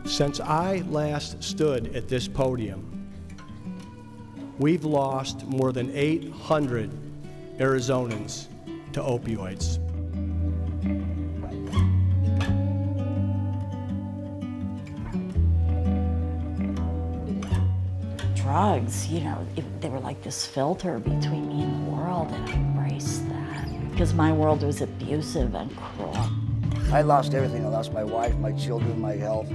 Since I last stood at this podium, we've lost more than 800 Arizonans to opioids. Drugs, they were like this filter between me and the world, and I embraced that because my world was abusive and cruel. I lost everything. I lost my wife, my children, my health.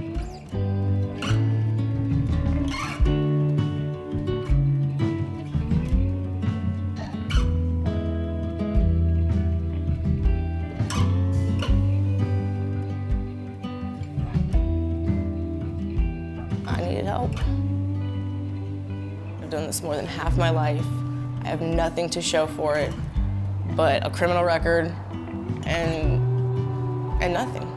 I needed help. I've done this more than half my life. I have nothing to show for it but a criminal record and nothing.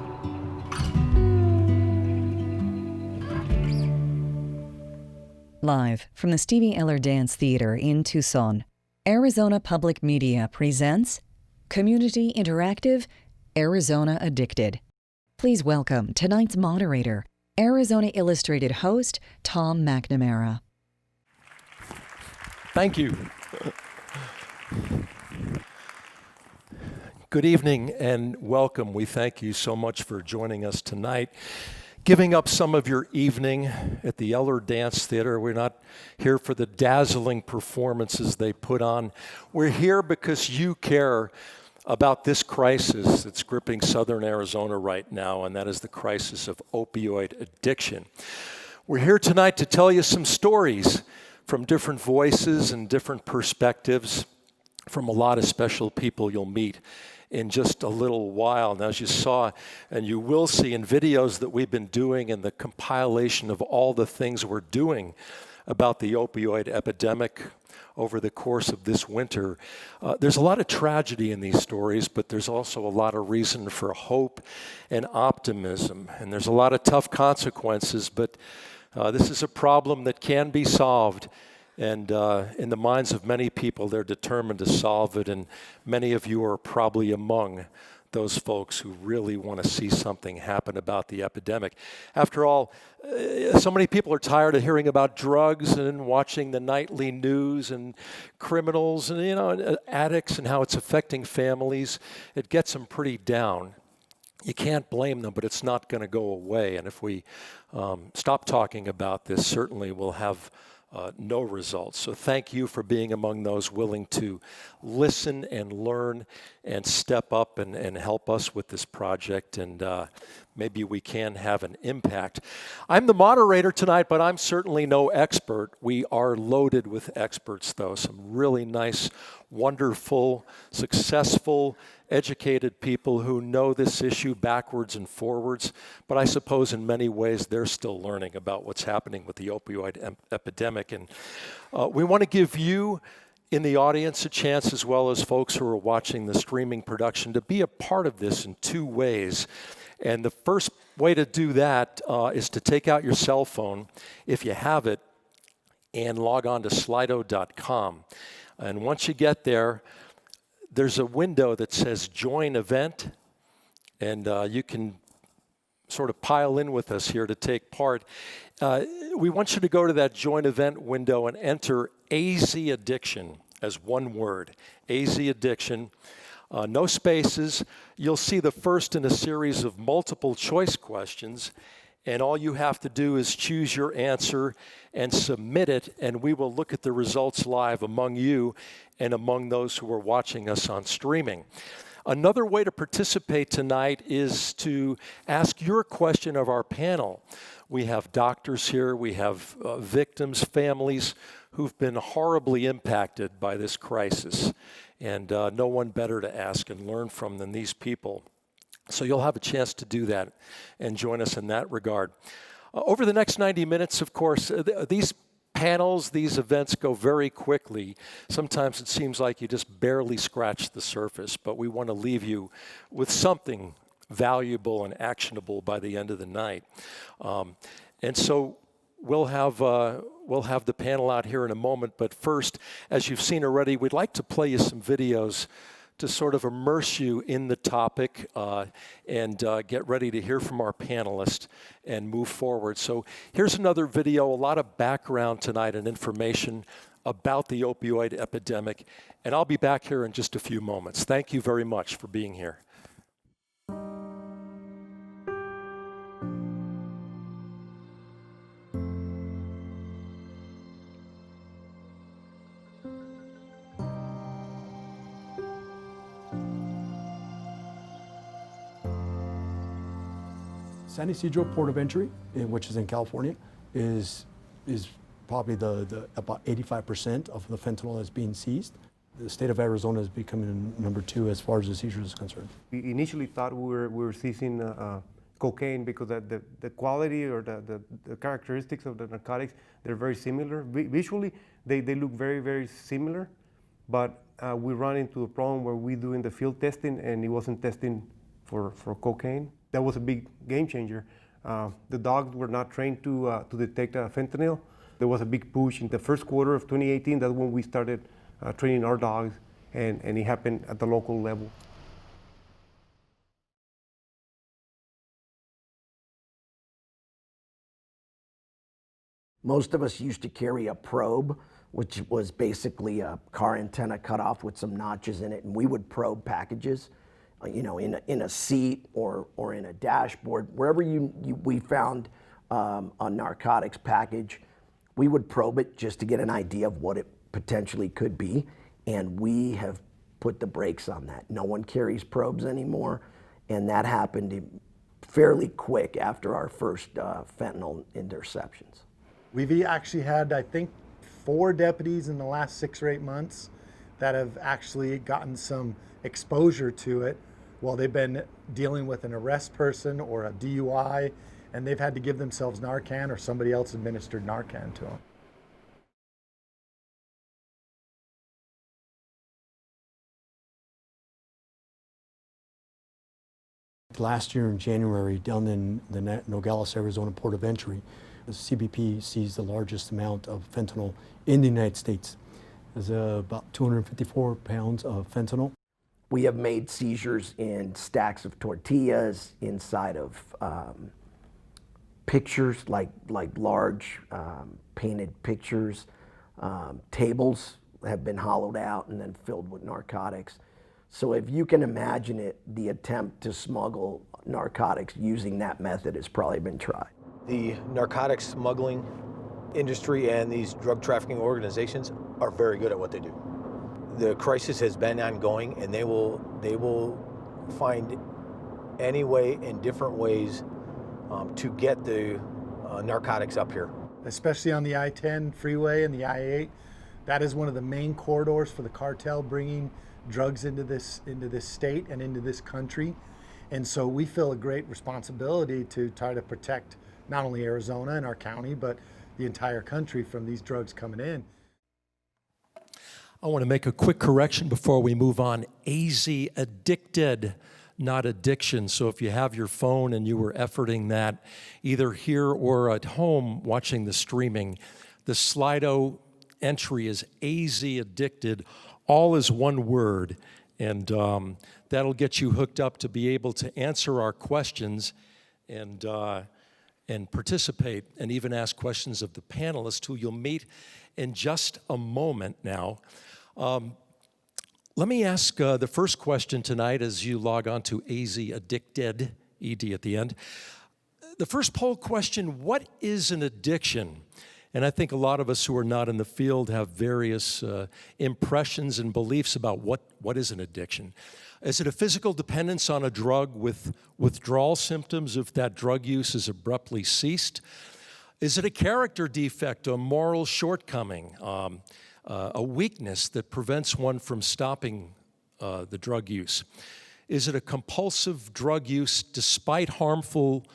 Live from the Stevie Eller Dance Theater in Tucson, Arizona Public Media presents Community Interactive, Arizona Addicted. Please welcome tonight's moderator, Arizona Illustrated host, Tom McNamara. Thank you. Good evening and welcome. We thank you so much for joining us tonight, giving up some of your evening at the Eller Dance Theater. We're not here for the dazzling performances they put on. We're here because you care about this crisis that's gripping Southern Arizona right now, and that is the crisis of opioid addiction. We're here tonight to tell you some stories from different voices and different perspectives from a lot of special people you'll meet in just a little while. Now, as you saw, and you will see in videos that we've been doing and the compilation of all the things we're doing about the opioid epidemic over the course of this winter, there's a lot of tragedy in these stories, but there's also a lot of reason for hope and optimism. And there's a lot of tough consequences, but this is a problem that can be solved. And in the minds of many people, they're determined to solve it. And many of you are probably among those folks who really want to see something happen about the epidemic. After all, so many people are tired of hearing about drugs and watching the nightly news and criminals and addicts and how it's affecting families. It gets them pretty down. You can't blame them, but it's not going to go away. And if we stop talking about this, certainly we'll have no results. So thank you for being among those willing to listen and learn and step up and help us with this project, and maybe we can have an impact. I'm the moderator tonight, but I'm certainly no expert. We are loaded with experts, though. Some really nice, wonderful, successful, educated people who know this issue backwards and forwards, but I suppose in many ways they're still learning about what's happening with the opioid epidemic. And we want to give you in the audience a chance, as well as folks who are watching the streaming production, to be a part of this in two ways. And the first way to do that is to take out your cell phone, if you have it, and log on to slido.com. And once you get there, there's a window that says Join Event, and you can sort of pile in with us here to take part. We want you to go to that Join Event window and enter AZ Addiction as one word, AZ Addiction. No spaces. You'll see the first in a series of multiple choice questions, and all you have to do is choose your answer and submit it, and we will look at the results live among you and among those who are watching us on streaming. Another way to participate tonight is to ask your question of our panel. We have doctors here, we have victims, families who've been horribly impacted by this crisis, and no one better to ask and learn from than these people. So you'll have a chance to do that and join us in that regard. Over the next 90 minutes, of course, these panels, these events go very quickly. Sometimes it seems like you just barely scratched the surface, but we want to leave you with something valuable and actionable by the end of the night. And so we'll have the panel out here in a moment, but first, as you've seen already, we'd like to play you some videos to sort of immerse you in the topic and get ready to hear from our panelists and move forward. So here's another video, a lot of background tonight and information about the opioid epidemic, and I'll be back here in just a few moments. Thank you very much for being here. San Ysidro port of entry, which is in California, is probably about 85% of the fentanyl that's being seized. The state of Arizona is becoming number 2 as far as the seizures is concerned. We initially thought we were seizing cocaine because the quality or the characteristics of the narcotics, they're very similar. Visually, they look very, very similar, but we run into a problem where we doing the field testing and it wasn't testing for cocaine. That was a big game changer. The dogs were not trained to detect fentanyl. There was a big push in the first quarter of 2018. That's when we started training our dogs, and it happened at the local level. Most of us used to carry a probe, which was basically a car antenna cut off with some notches in it, and we would probe packages, you know, in a seat or in a dashboard, wherever we found a narcotics package, we would probe it just to get an idea of what it potentially could be, and we have put the brakes on that. No one carries probes anymore, and that happened fairly quick after our first fentanyl interceptions. We've actually had, I think, 4 deputies in the last 6 or 8 months that have actually gotten some exposure to it while they've been dealing with an arrest person or a DUI, and they've had to give themselves Narcan or somebody else administered Narcan to them. Last year in January, down in the Nogales, Arizona port of entry, the CBP seized the largest amount of fentanyl in the United States. There's about 254 pounds of fentanyl. We have made seizures in stacks of tortillas, inside of pictures, like large painted pictures. Tables have been hollowed out and then filled with narcotics. So if you can imagine it, the attempt to smuggle narcotics using that method has probably been tried. The narcotics smuggling industry and these drug trafficking organizations are very good at what they do. The crisis has been ongoing, and they will find any way in different ways to get the narcotics up here. Especially on the I-10 freeway and the I-8, that is one of the main corridors for the cartel bringing drugs into this state and into this country. And so we feel a great responsibility to try to protect not only Arizona and our county, but the entire country from these drugs coming in. I want to make a quick correction before we move on. AZ addicted, not addiction. So if you have your phone and you were efforting that either here or at home watching the streaming, the Slido entry is AZ addicted, all is one word, and that'll get you hooked up to be able to answer our questions and participate and even ask questions of the panelists who you'll meet in just a moment now. Let me ask the first question tonight as you log on to AZ Addicted, ED at the end. The first poll question, what is an addiction? And I think a lot of us who are not in the field have various impressions and beliefs about what is an addiction. Is it a physical dependence on a drug with withdrawal symptoms if that drug use is abruptly ceased? Is it a character defect, a moral shortcoming, a weakness that prevents one from stopping the drug use? Is it a compulsive drug use despite harmful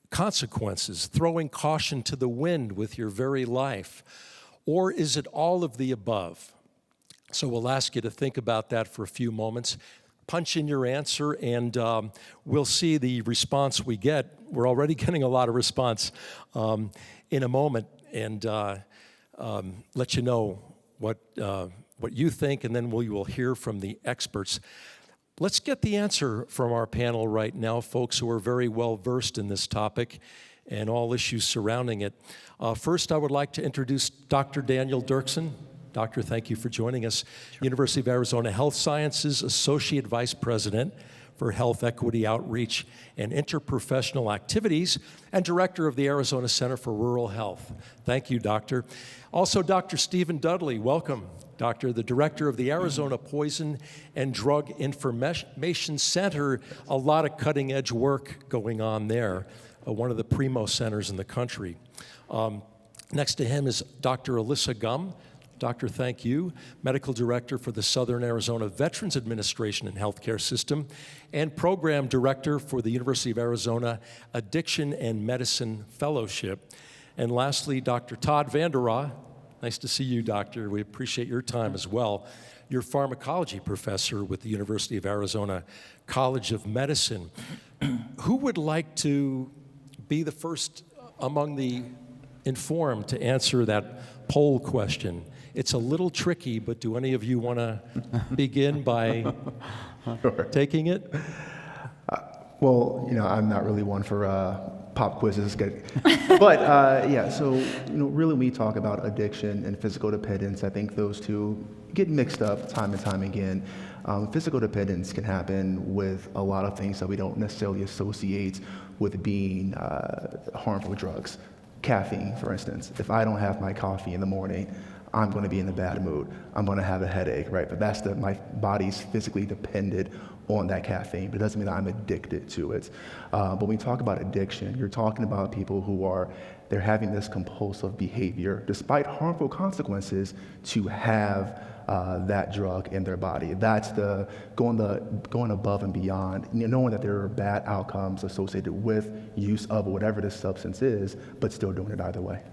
consequences, throwing caution to the wind with your very life? Or is it all of the above? So we'll ask you to think about that for a few moments. punch in your answer, and we'll see the response we get. We're already getting a lot of response in a moment, and let you know what you think, and then we will hear from the experts. Let's get the answer from our panel right now, folks who are very well versed in this topic and all issues surrounding it. First, I would like to introduce Dr. Daniel Dirksen. Doctor, thank you for joining us. Sure. University of Arizona Health Sciences Associate Vice President for Health Equity Outreach and Interprofessional Activities and Director of the Arizona Center for Rural Health. Thank you, Doctor. Also, Dr. Stephen Dudley, welcome. Doctor, the Director of the Arizona Poison and Drug Information Center. A lot of cutting-edge work going on there. One of the primo centers in the country. Next to him is Dr. Alyssa Gum. Doctor, thank you. Medical Director for the Southern Arizona Veterans Administration and Healthcare System, and Program Director for the University of Arizona Addiction and Medicine Fellowship. And lastly, Dr. Todd Vanderraa. Nice to see you, Doctor. We appreciate your time as well. You're pharmacology professor with the University of Arizona College of Medicine. Who would like to be the first among the informed to answer that poll question? It's a little tricky, but do any of you want to begin by taking it? Well, I'm not really one for pop quizzes, but yeah. So, really, when we talk about addiction and physical dependence, I think those two get mixed up time and time again. Physical dependence can happen with a lot of things that we don't necessarily associate with being harmful drugs. Caffeine, for instance. If I don't have my coffee in the morning, I'm going to be in a bad mood. I'm going to have a headache, right? But that's my body's physically dependent on that caffeine, but it doesn't mean that I'm addicted to it. But when we talk about addiction, you're talking about people who they're having this compulsive behavior, despite harmful consequences, to have that drug in their body. That's going above and beyond, knowing that there are bad outcomes associated with use of whatever this substance is, but still doing it either way.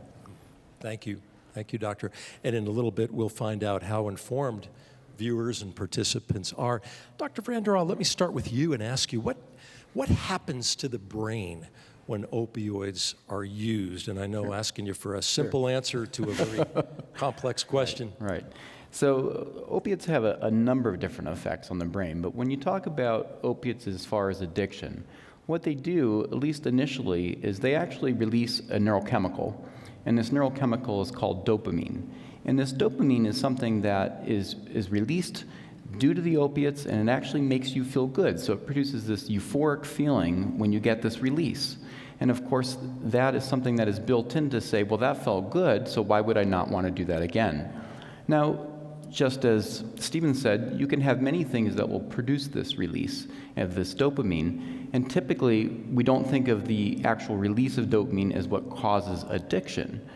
Thank you. Thank you, Doctor. And in a little bit, we'll find out how informed viewers and participants are. Dr. Vanderraa, let me start with you and ask you, what happens to the brain when opioids are used? And I know asking you for a simple answer to a very complex question. Right. So opiates have a number of different effects on the brain, but when you talk about opiates as far as addiction, what they do, at least initially, is they actually release a neurochemical, and this neurochemical is called dopamine. And this dopamine is something that is released due to the opiates, and it actually makes you feel good. So it produces this euphoric feeling when you get this release. And of course, that is something that is built in to say, well, that felt good, so why would I not want to do that again? Now, just as Stephen said, you can have many things that will produce this release of this dopamine, and typically we don't think of the actual release of dopamine as what causes addiction.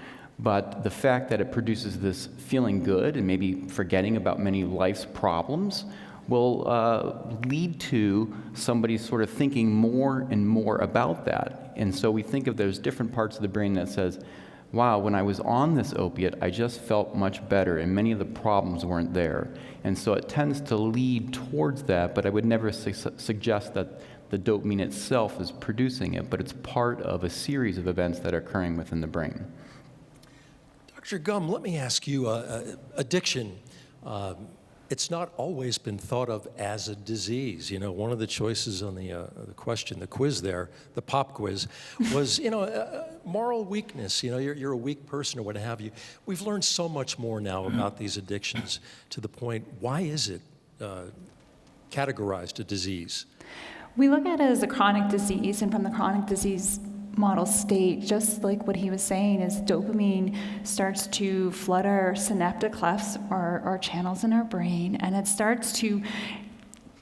But the fact that it produces this feeling good and maybe forgetting about many life's problems will lead to somebody sort of thinking more and more about that. And so we think of those different parts of the brain that says, wow, when I was on this opiate, I just felt much better, and many of the problems weren't there. And so it tends to lead towards that, but I would never suggest that the dopamine itself is producing it, but it's part of a series of events that are occurring within the brain. Dr. Gum, let me ask you, addiction, it's not always been thought of as a disease. One of the choices on the question, the quiz there, the pop quiz, was, moral weakness. You're a weak person or what have you. We've learned so much more now about these addictions to the point, why is it categorized a disease? We look at it as a chronic disease, and from the chronic disease model state, just like what he was saying, is dopamine starts to flood our synaptic clefts, our channels in our brain, and it starts to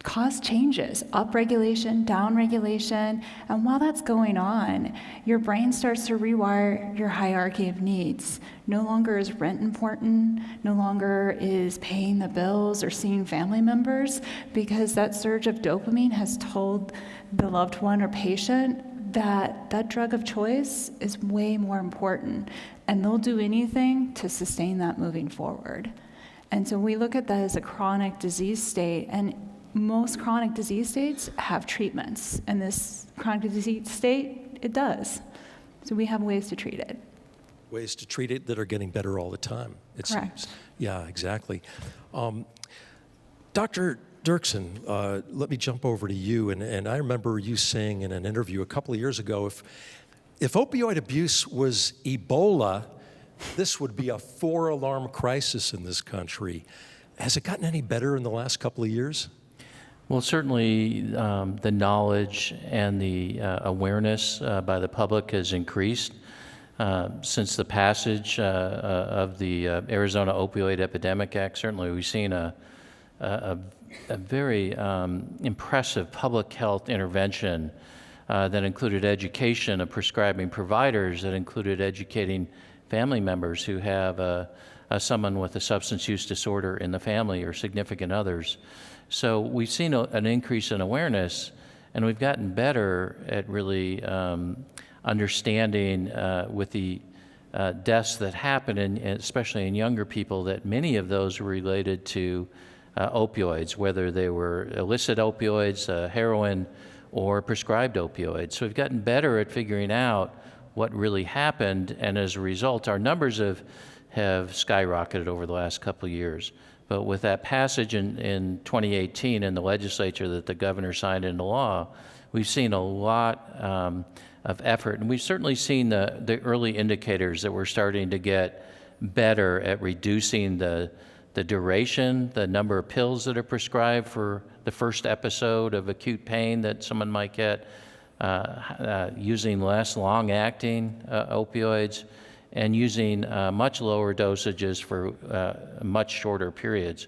cause changes, upregulation, downregulation, and while that's going on, your brain starts to rewire your hierarchy of needs. No longer is rent important, no longer is paying the bills or seeing family members, because that surge of dopamine has told the loved one or patient that drug of choice is way more important, and they'll do anything to sustain that moving forward. And so we look at that as a chronic disease state, and most chronic disease states have treatments, and this chronic disease state, it does. So we have ways to treat it. Ways to treat it that are getting better all the time, it Correct. seems. Yeah, exactly. Dr. Dirksen, let me jump over to you. And I remember you saying in an interview a couple of years ago, if opioid abuse was Ebola, this would be a 4-alarm crisis in this country. Has it gotten any better in the last couple of years? Well, certainly the knowledge and the awareness by the public has increased. Since the passage of the Arizona Opioid Epidemic Act, certainly we've seen a very impressive public health intervention that included education of prescribing providers, that included educating family members who have someone with a substance use disorder in the family or significant others. So we've seen an increase in awareness, and we've gotten better at really understanding with the deaths that happen, especially in younger people, that many of those were related to opioids, whether they were illicit opioids, heroin, or prescribed opioids. So we've gotten better at figuring out what really happened, and as a result, our numbers have skyrocketed over the last couple of years. But with that passage in 2018 in the legislature that the governor signed into law, we've seen a lot of effort. And we've certainly seen the early indicators that we're starting to get better at reducing the duration, the number of pills that are prescribed for the first episode of acute pain that someone might get, using less long-acting opioids, and using much lower dosages for much shorter periods.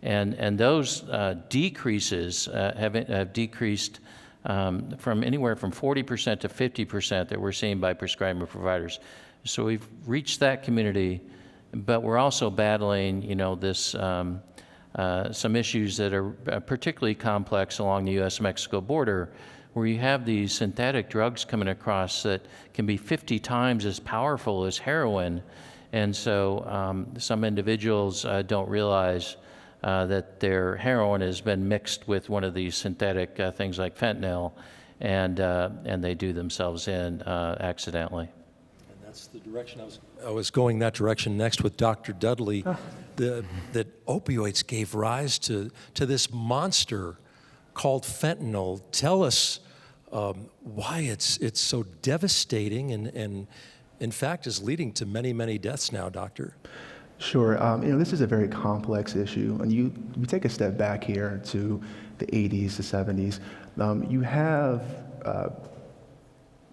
And those decreases have decreased from anywhere from 40% to 50% that we're seeing by prescribing providers. So we've reached that community, but we're also battling, this some issues that are particularly complex along the U.S.-Mexico border, where you have these synthetic drugs coming across that can be 50 times as powerful as heroin. And so some individuals don't realize that their heroin has been mixed with one of these synthetic things like fentanyl, and they do themselves in accidentally. And that's the direction I was going that direction next with Dr. Dudley. That opioids gave rise to this monster called fentanyl. Tell us why it's so devastating and in fact is leading to many, many deaths now, Doctor. Sure. This is a very complex issue. And you take a step back here to the 80s, the 70s. You have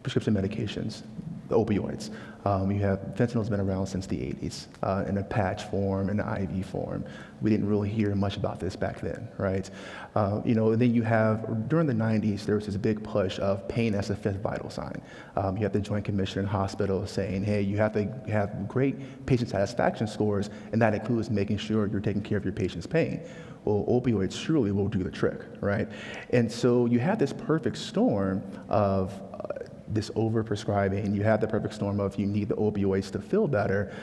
prescription medications, the opioids. You have fentanyl's been around since the 80s in a patch form, in an IV form. We didn't really hear much about this back then, right? Then you have, during the 90s, there was this big push of pain as a fifth vital sign. You have the Joint Commission in hospitals saying, hey, you have to have great patient satisfaction scores, and that includes making sure you're taking care of your patient's pain. Well, opioids surely will do the trick, right? And so you have this perfect storm of this overprescribing. You have the perfect storm of you need the opioids to feel better,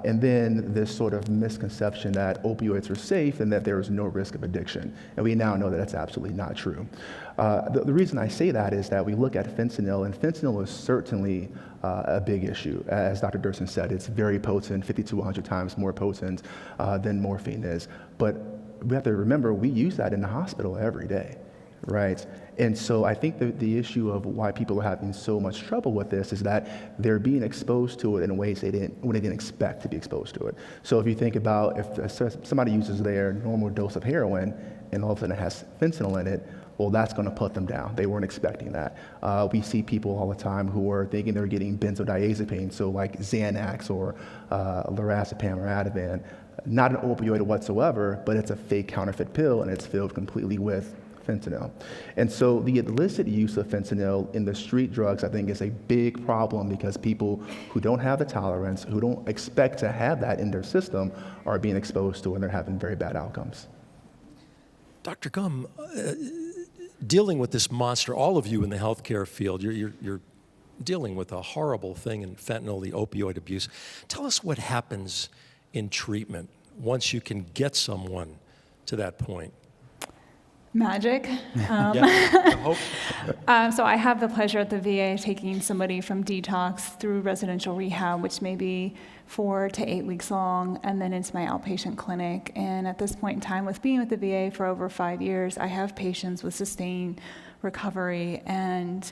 and then this sort of misconception that opioids are safe and that there is no risk of addiction. And we now know that that's absolutely not true. The reason I say that is that we look at fentanyl, and fentanyl is certainly a big issue. As Dr. Dirksen said, it's very potent, 50 to 100 times more potent than morphine is. But we have to remember, we use that in the hospital every day. Right. And so I think the issue of why people are having so much trouble with this is that they're being exposed to it in ways they didn't expect to be exposed to it. So if you think about if somebody uses their normal dose of heroin and all of a sudden it has fentanyl in it, well, that's going to put them down. They weren't expecting that. We see people all the time who are thinking they're getting benzodiazepine, so like Xanax or lorazepam or Ativan. Not an opioid whatsoever, but it's a fake counterfeit pill, and it's filled completely with fentanyl. And so the illicit use of fentanyl in the street drugs, I think, is a big problem because people who don't have the tolerance, who don't expect to have that in their system, are being exposed to it, and they're having very bad outcomes. Dr. Gum, dealing with this monster, all of you in the healthcare field, you're dealing with a horrible thing in fentanyl, the opioid abuse. Tell us what happens in treatment once you can get someone to that point. Magic. So I have the pleasure at the VA taking somebody from detox through residential rehab, which may be 4 to 8 weeks long, and then into my outpatient clinic. And at this point in time, with being with the VA for over 5 years, I have patients with sustained recovery, and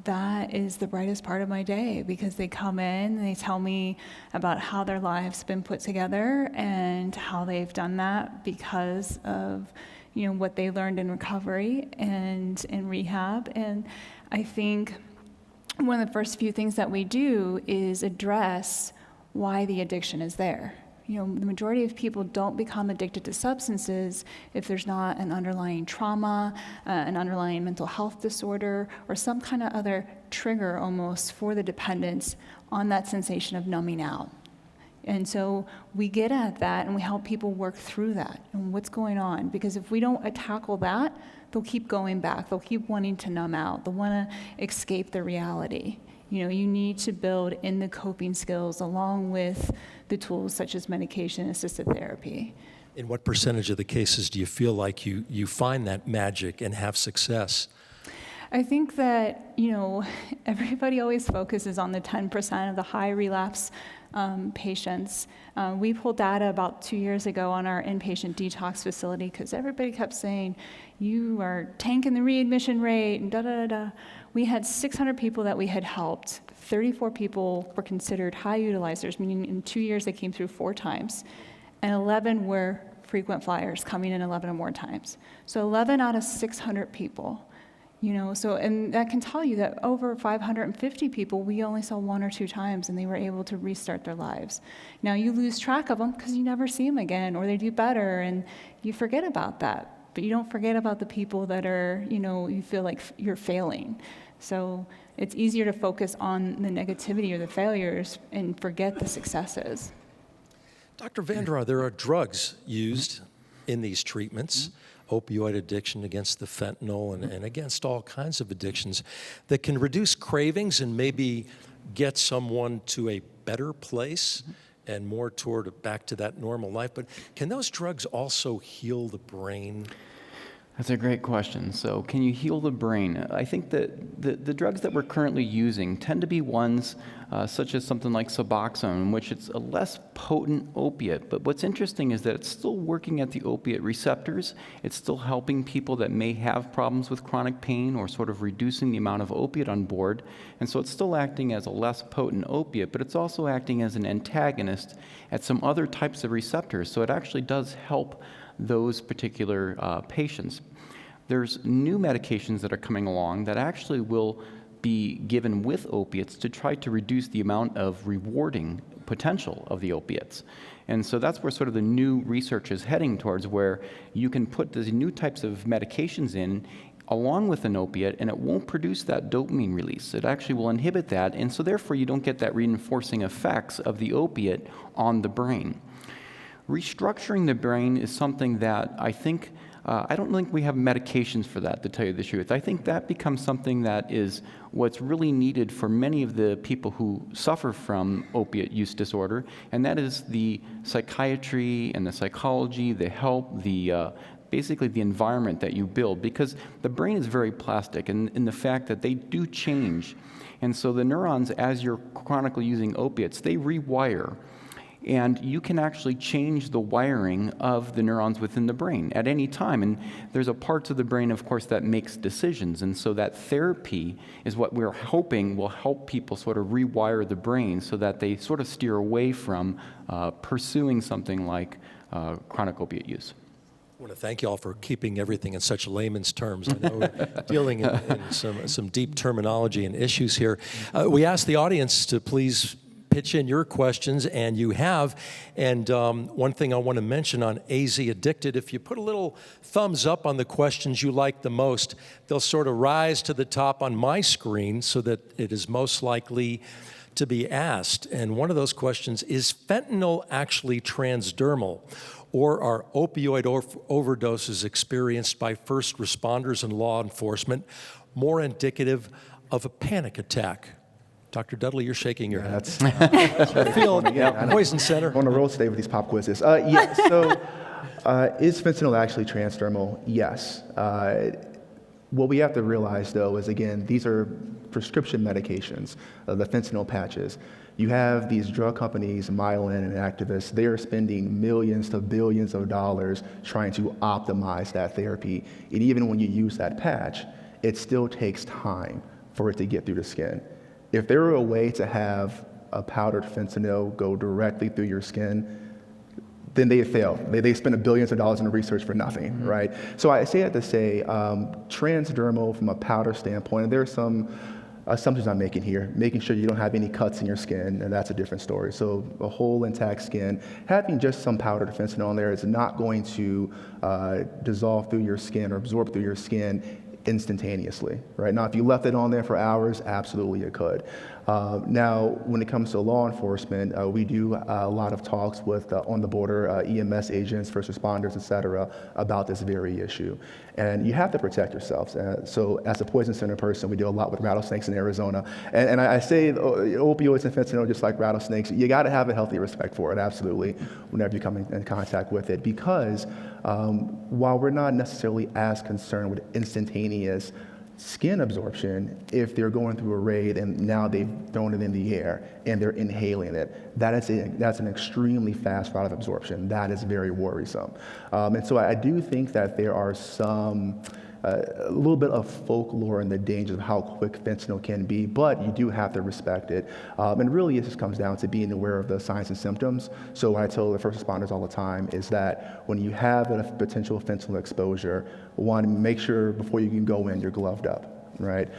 that is the brightest part of my day, because they come in and they tell me about how their lives have been put together and how they've done that because of what they learned in recovery and in rehab. And I think one of the first few things that we do is address why the addiction is there. The majority of people don't become addicted to substances if there's not an underlying trauma, an underlying mental health disorder, or some kind of other trigger almost for the dependence on that sensation of numbing out. And so we get at that and we help people work through that and what's going on. Because if we don't tackle that, they'll keep going back. They'll keep wanting to numb out. They'll want to escape the reality. You need to build in the coping skills along with the tools such as medication-assisted therapy. In what percentage of the cases do you feel like you find that magic and have success? I think that, everybody always focuses on the 10% of the high relapse patients. We pulled data about 2 years ago on our inpatient detox facility because everybody kept saying, you are tanking the readmission rate and da-da-da-da. We had 600 people that we had helped. 34 people were considered high utilizers, meaning in 2 years they came through 4 times. And 11 were frequent flyers, coming in 11 or more times. So 11 out of 600 people. And that can tell you that over 550 people, we only saw 1 or 2 times, and they were able to restart their lives. Now, you lose track of them because you never see them again, or they do better, and you forget about that. But you don't forget about the people that are, you feel like you're failing. So it's easier to focus on the negativity or the failures and forget the successes. Dr. Vandera, there are drugs used in these treatments. Opioid addiction, against the fentanyl, and against all kinds of addictions that can reduce cravings and maybe get someone to a better place and more toward back to that normal life. But can those drugs also heal the brain? That's a great question. So can you heal the brain? I think that the drugs that we're currently using tend to be ones such as something like Suboxone, in which it's a less potent opiate. But what's interesting is that it's still working at the opiate receptors. It's still helping people that may have problems with chronic pain or sort of reducing the amount of opiate on board. And so it's still acting as a less potent opiate, but it's also acting as an antagonist at some other types of receptors. So it actually does help those particular patients. There's new medications that are coming along that actually will be given with opiates to try to reduce the amount of rewarding potential of the opiates. And so that's where sort of the new research is heading towards, where you can put these new types of medications in along with an opiate, and it won't produce that dopamine release. It actually will inhibit that, and so therefore you don't get that reinforcing effects of the opiate on the brain. Restructuring the brain is something that I think, I don't think we have medications for that, to tell you the truth. I think that becomes something that is what's really needed for many of the people who suffer from opiate use disorder, and that is the psychiatry and the psychology, the help, basically the environment that you build, because the brain is very plastic in the fact that they do change. And so the neurons, as you're chronically using opiates, they rewire. And you can actually change the wiring of the neurons within the brain at any time. And there's a part of the brain, of course, that makes decisions. And so that therapy is what we're hoping will help people sort of rewire the brain so that they sort of steer away from pursuing something like chronic opiate use. I want to thank you all for keeping everything in such layman's terms. I know we're dealing in some deep terminology and issues here. We asked the audience to please pitch in your questions, and you have. And one thing I want to mention on AZ Addicted, if you put a little thumbs up on the questions you like the most, they'll sort of rise to the top on my screen so that it is most likely to be asked. And one of those questions is fentanyl actually transdermal, or are opioid overdoses experienced by first responders and law enforcement more indicative of a panic attack? Dr. Dudley, you're shaking your head. That's Poison Center. On the road today with these pop quizzes. Is fentanyl actually transdermal? Yes. What we have to realize, though, is, again, these are prescription medications, the fentanyl patches. You have these drug companies, Mylan and activists, they are spending millions to billions of dollars trying to optimize that therapy. And even when you use that patch, it still takes time for it to get through the skin. If there were a way to have a powdered fentanyl go directly through your skin, then they fail. They spend billions of dollars in the research for nothing, right? So I say that to say, transdermal from a powder standpoint, and there are some assumptions I'm making here, making sure you don't have any cuts in your skin, and that's a different story. So a whole intact skin, having just some powdered fentanyl in there is not going to dissolve through your skin or absorb through your skin instantaneously, right? Now, if you left it on there for hours, absolutely it could. Now, when it comes to law enforcement, we do a lot of talks with on the border EMS agents, first responders, et cetera, about this very issue. And you have to protect yourselves. So as a poison center person, we do a lot with rattlesnakes in Arizona. And I say opioids and fentanyl, just like rattlesnakes, you got to have a healthy respect for it, absolutely, whenever you come in contact with it. Because while we're not necessarily as concerned with instantaneous skin absorption, if they're going through a raid and now they've thrown it in the air and they're inhaling it, that's an extremely fast route of absorption. That is very worrisome. And so I do think that there are some a little bit of folklore and the dangers of how quick fentanyl can be, but you do have to respect it. And really it just comes down to being aware of the signs and symptoms. So what I tell the first responders all the time is that when you have a potential fentanyl exposure, one, make sure before you can go in, you're gloved up. Right?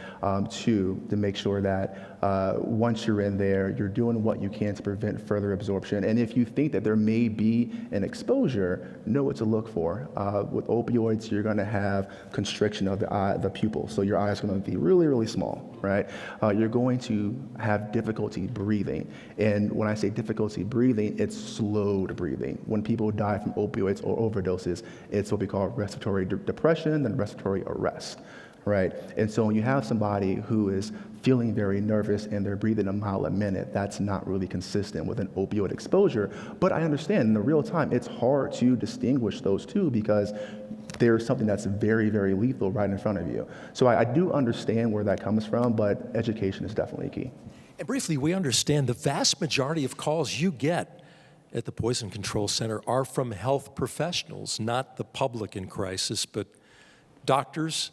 Two, to make sure that once you're in there, you're doing what you can to prevent further absorption. And if you think that there may be an exposure, know what to look for. With opioids, you're going to have constriction of the eye, the pupil. So your eye is going to be really, really small, right? You're going to have difficulty breathing. And when I say difficulty breathing, it's slowed breathing. When people die from opioids or overdoses, it's what we call respiratory depression and respiratory arrest. Right? And so when you have somebody who is feeling very nervous and they're breathing a mile a minute, that's not really consistent with an opioid exposure. But I understand in the real time, it's hard to distinguish those two because there's something that's very, very lethal right in front of you. So I do understand where that comes from, but education is definitely key. And briefly, we understand the vast majority of calls you get at the Poison Control Center are from health professionals, not the public in crisis, but doctors,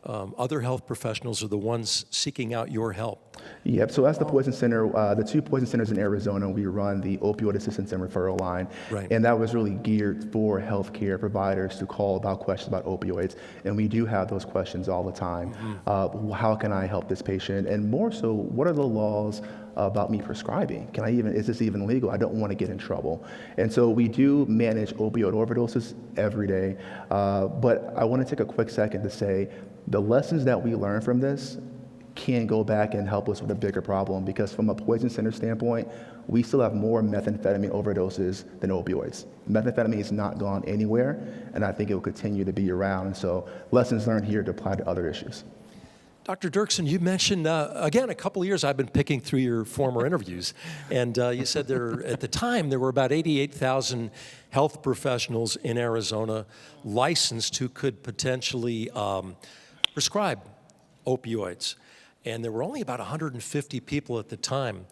other health professionals are the ones seeking out your help. Yep, so that's the Poison Center, the two poison centers in Arizona, we run the opioid assistance and referral line. Right. And that was really geared for healthcare providers to call about questions about opioids. And we do have those questions all the time. Mm-hmm. How can I help this patient? And more so, what are the laws about me prescribing? Is this even legal? I don't want to get in trouble. And so we do manage opioid overdoses every day. But I want to take a quick second to say, the lessons that we learn from this can go back and help us with a bigger problem, because from a poison center standpoint, we still have more methamphetamine overdoses than opioids. Methamphetamine has not gone anywhere, and I think it will continue to be around. And so lessons learned here to apply to other issues. Dr. Dirksen, you mentioned, again, a couple of years I've been picking through your former interviews, and you said at the time there were about 88,000 health professionals in Arizona licensed who could potentially prescribe opioids. And there were only about 150 people at the time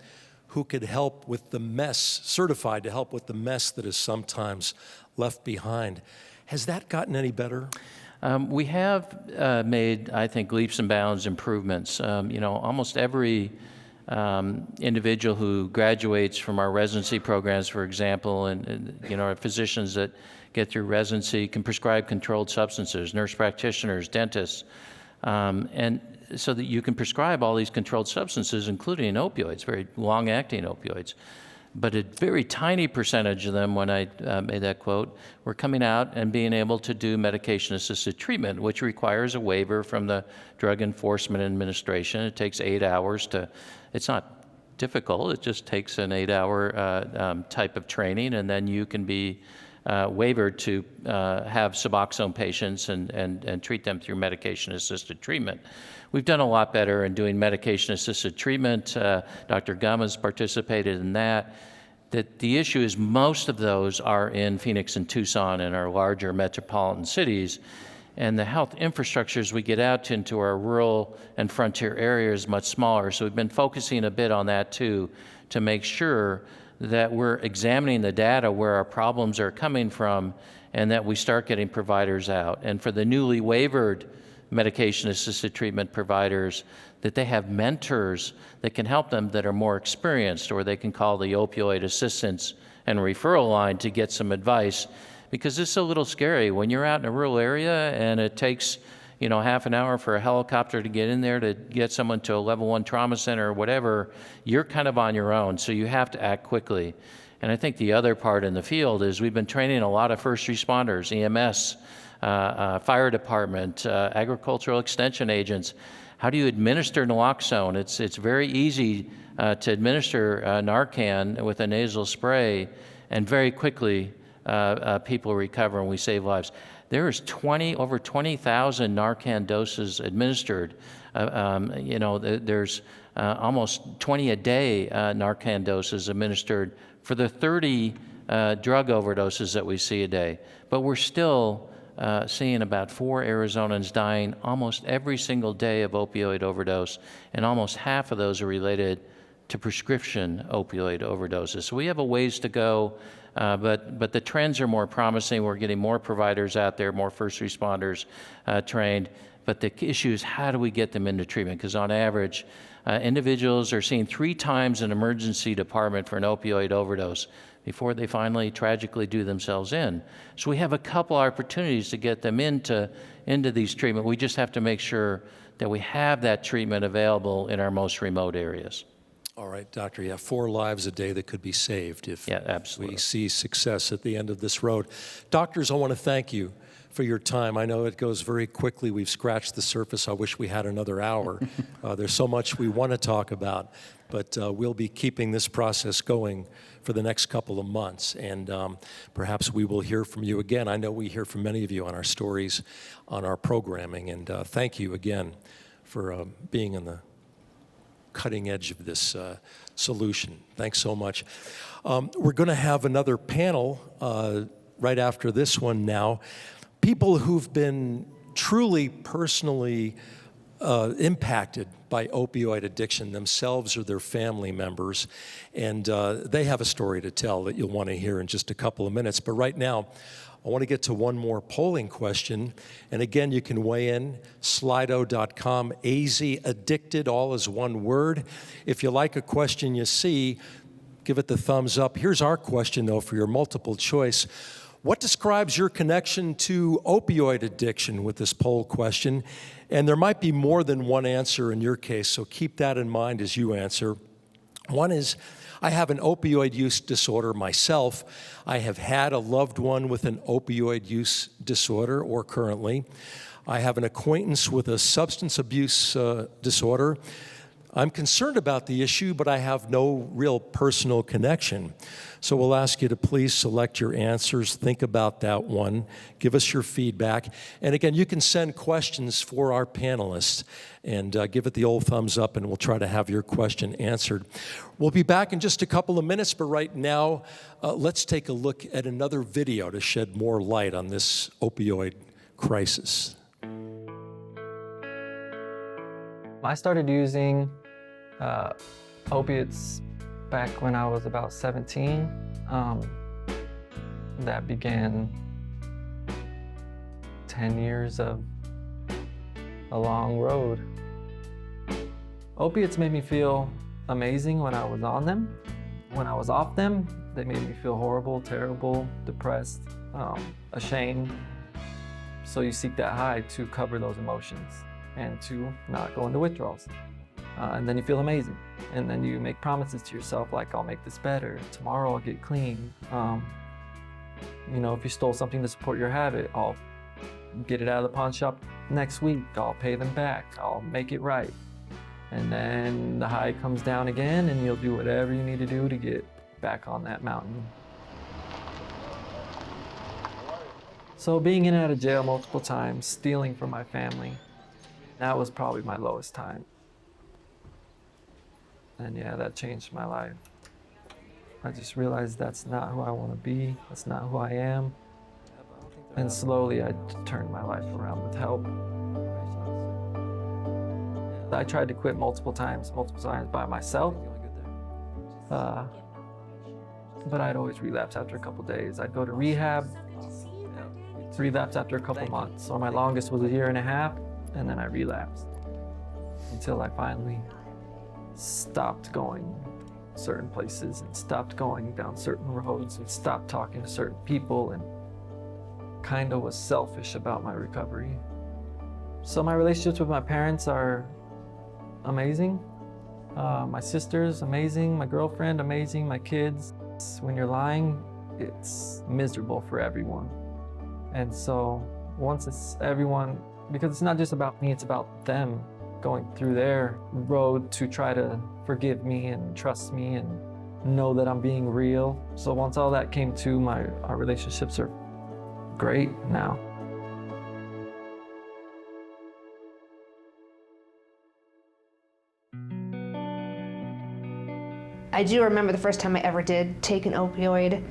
who could help with the mess, certified to help with the mess that is sometimes left behind. Has that gotten any better? We have made, I think, leaps and bounds improvements. Almost every individual who graduates from our residency programs, for example, and our physicians that get through residency can prescribe controlled substances, nurse practitioners, dentists, and so that you can prescribe all these controlled substances, including opioids, very long-acting opioids. But a very tiny percentage of them, when I made that quote, were coming out and being able to do medication-assisted treatment, which requires a waiver from the Drug Enforcement Administration. It takes 8 hours it's not difficult, it just takes an 8-hour type of training, and then you can be waivered to have Suboxone patients and treat them through medication-assisted treatment. We've done a lot better in doing medication-assisted treatment. Dr. Gum has participated in that. that the issue is most of those are in Phoenix and Tucson and our larger metropolitan cities, and the health infrastructure as we get out into our rural and frontier areas is much smaller. So we've been focusing a bit on that too, to make sure that we're examining the data where our problems are coming from and that we start getting providers out. And for the newly waivered medication-assisted treatment providers, that they have mentors that can help them that are more experienced, or they can call the opioid assistance and referral line to get some advice, because it's a little scary when you're out in a rural area and it takes, you know, half an hour for a helicopter to get in there to get someone to a level 1 trauma center or whatever. You're kind of on your own, so you have to act quickly. And I think the other part in the field is we've been training a lot of first responders, EMS, fire department, agricultural extension agents. How do you administer naloxone? It's very easy to administer Narcan with a nasal spray, and very quickly people recover and we save lives. There is over 20,000 Narcan doses administered. There's almost 20 a day Narcan doses administered for the 30 drug overdoses that we see a day. But we're still seeing about 4 Arizonans dying almost every single day of opioid overdose, and almost half of those are related to prescription opioid overdoses. So we have a ways to go, but the trends are more promising. We're getting more providers out there, more first responders trained. But the issue is, how do we get them into treatment? Because on average, individuals are seen 3 times in emergency department for an opioid overdose before they finally tragically do themselves in. So we have a couple opportunities to get them into these treatment. We just have to make sure that we have that treatment available in our most remote areas. All right, Doctor, yeah, 4 lives a day that could be saved if we see success at the end of this road. Doctors, I want to thank you for your time. I know it goes very quickly. We've scratched the surface. I wish we had another hour. There's so much we want to talk about, but we'll be keeping this process going for the next couple of months, and perhaps we will hear from you again. I know we hear from many of you on our stories, on our programming, and thank you again for being in the cutting edge of this solution. Thanks so much. We're going to have another panel right after this one now. People who've been truly personally impacted by opioid addiction themselves or their family members, and they have a story to tell that you'll want to hear in just a couple of minutes. But right now, I want to get to one more polling question, and again, you can weigh in, slido.com, AZ addicted, all is one word. If you like a question you see, give it the thumbs up. Here's our question, though, for your multiple choice. What describes your connection to opioid addiction with this poll question? And there might be more than one answer in your case, so keep that in mind as you answer. One is, I have an opioid use disorder myself. I have had a loved one with an opioid use disorder, or currently. I have an acquaintance with a substance abuse disorder. I'm concerned about the issue, but I have no real personal connection. So we'll ask you to please select your answers, think about that one, give us your feedback. And again, you can send questions for our panelists, and give it the old thumbs up, and we'll try to have your question answered. We'll be back in just a couple of minutes, but right now, let's take a look at another video to shed more light on this opioid crisis. I started using opiates back when I was about 17. That began 10 years of a long road. Opiates made me feel amazing when I was on them. When I was off them, they made me feel horrible, terrible, depressed, ashamed. So you seek that high to cover those emotions and to not go into withdrawals. And then you feel amazing. And then you make promises to yourself like, I'll make this better. Tomorrow I'll get clean. You know, if you stole something to support your habit, I'll get it out of the pawn shop next week. I'll pay them back. I'll make it right. And then the high comes down again, and you'll do whatever you need to do to get back on that mountain. So being in and out of jail multiple times, stealing from my family, that was probably my lowest time. And yeah, that changed my life. I just realized that's not who I want to be. That's not who I am. And slowly I turned my life around with help. I tried to quit multiple times by myself. But I'd always relapse after a couple days. I'd go to rehab, relapse after a couple months. So my longest was 1.5 years, and then I relapsed until I finally stopped going certain places and stopped going down certain roads and stopped talking to certain people and kind of was selfish about my recovery. So my relationships with my parents are amazing. My sister's amazing, my girlfriend amazing, my kids. When you're lying, it's miserable for everyone. And so once it's everyone, because it's not just about me, it's about them going through their road to try to forgive me and trust me and know that I'm being real. So once all that came to, our relationships are great now. I do remember the first time I ever did take an opioid.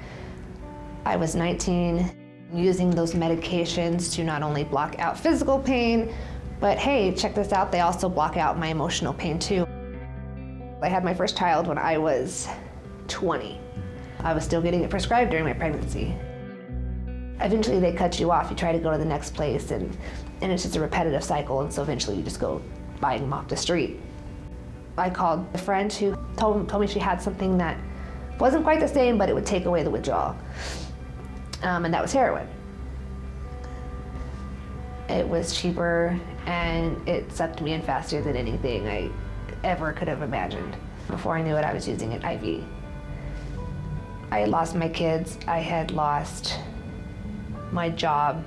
I was 19, using those medications to not only block out physical pain, but hey, check this out, they also block out my emotional pain too. I had my first child when I was 20. I was still getting it prescribed during my pregnancy. Eventually they cut you off, you try to go to the next place, and it's just a repetitive cycle, and so eventually you just go buying them off the street. I called a friend who told me she had something that wasn't quite the same, but it would take away the withdrawal. And that was heroin. It was cheaper, and it sucked me in faster than anything I ever could have imagined. Before I knew it, I was using it IV. I had lost my kids, I had lost my job.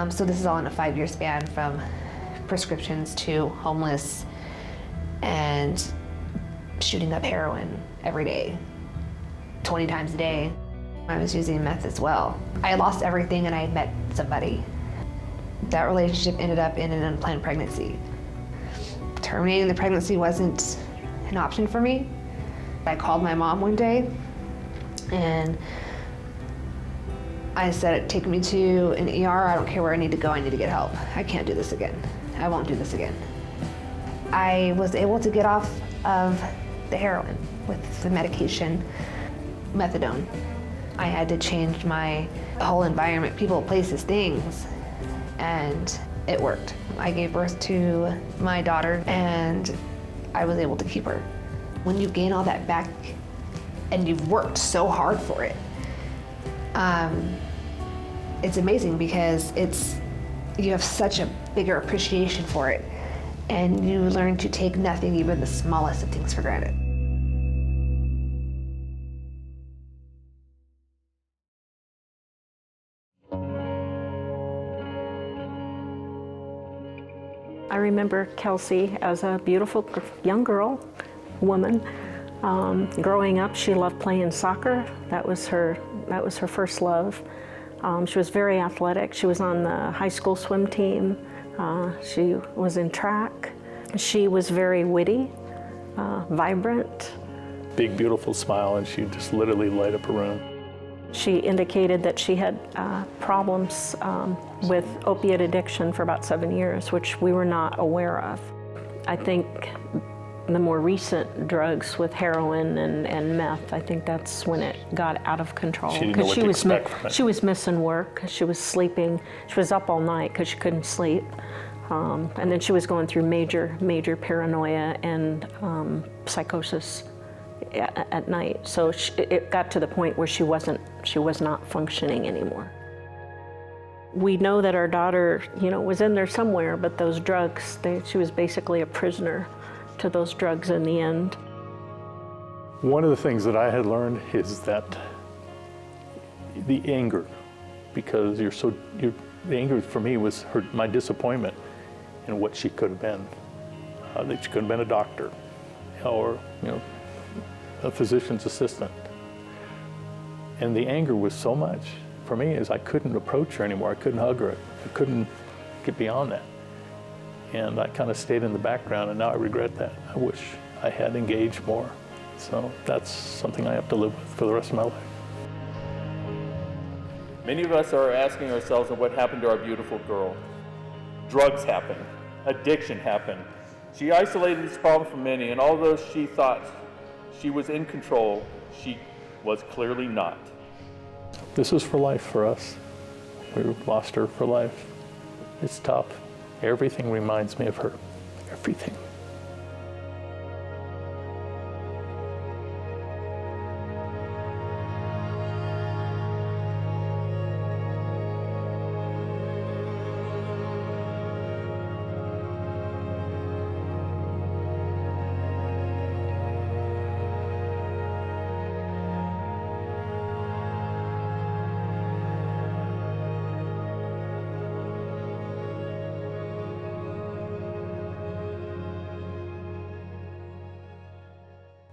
So this is all in a 5-year span, from prescriptions to homeless and shooting up heroin every day, 20 times a day. I was using meth as well. I lost everything and I had met somebody. That relationship ended up in an unplanned pregnancy. Terminating the pregnancy wasn't an option for me. I called my mom one day and I said, take me to an ER, I don't care where I need to go, I need to get help. I can't do this again. I won't do this again. I was able to get off of the heroin with the medication, methadone. I had to change my whole environment, people, places, things, and it worked. I gave birth to my daughter and I was able to keep her. When you gain all that back and you've worked so hard for it, it's amazing because you have such a bigger appreciation for it, and you learn to take nothing, even the smallest of things, for granted. I remember Kelsey as a beautiful young girl, woman. Growing up, she loved playing soccer. That was her first love. She was very athletic. She was on the high school swim team. She was in track. She was very witty, vibrant. Big, beautiful smile, and she just literally light up a room. She indicated that she had problems with opiate addiction for about 7 years, which we were not aware of. I think the more recent drugs with heroin and meth, I think that's when it got out of control. She didn't know what to expect from it. She was missing work, she was sleeping, she was up all night because she couldn't sleep. And then she was going through major paranoia and psychosis at night. So it got to the point where she was not functioning anymore. We know that our daughter, was in there somewhere, but those drugs, she was basically a prisoner to those drugs in the end. One of the things that I had learned is that the anger, because the anger for me was my disappointment in what she could have been. That she could have been a doctor or a physician's assistant. And the anger was so much for me is I couldn't approach her anymore. I couldn't hug her. I couldn't get beyond that. And I kind of stayed in the background, and now I regret that. I wish I had engaged more. So that's something I have to live with for the rest of my life. Many of us are asking ourselves what happened to our beautiful girl. Drugs happened. Addiction happened. She isolated this problem from many, and although she thought she was in control, she was clearly not. This is for life for us. We lost her for life. It's tough. Everything reminds me of her. Everything.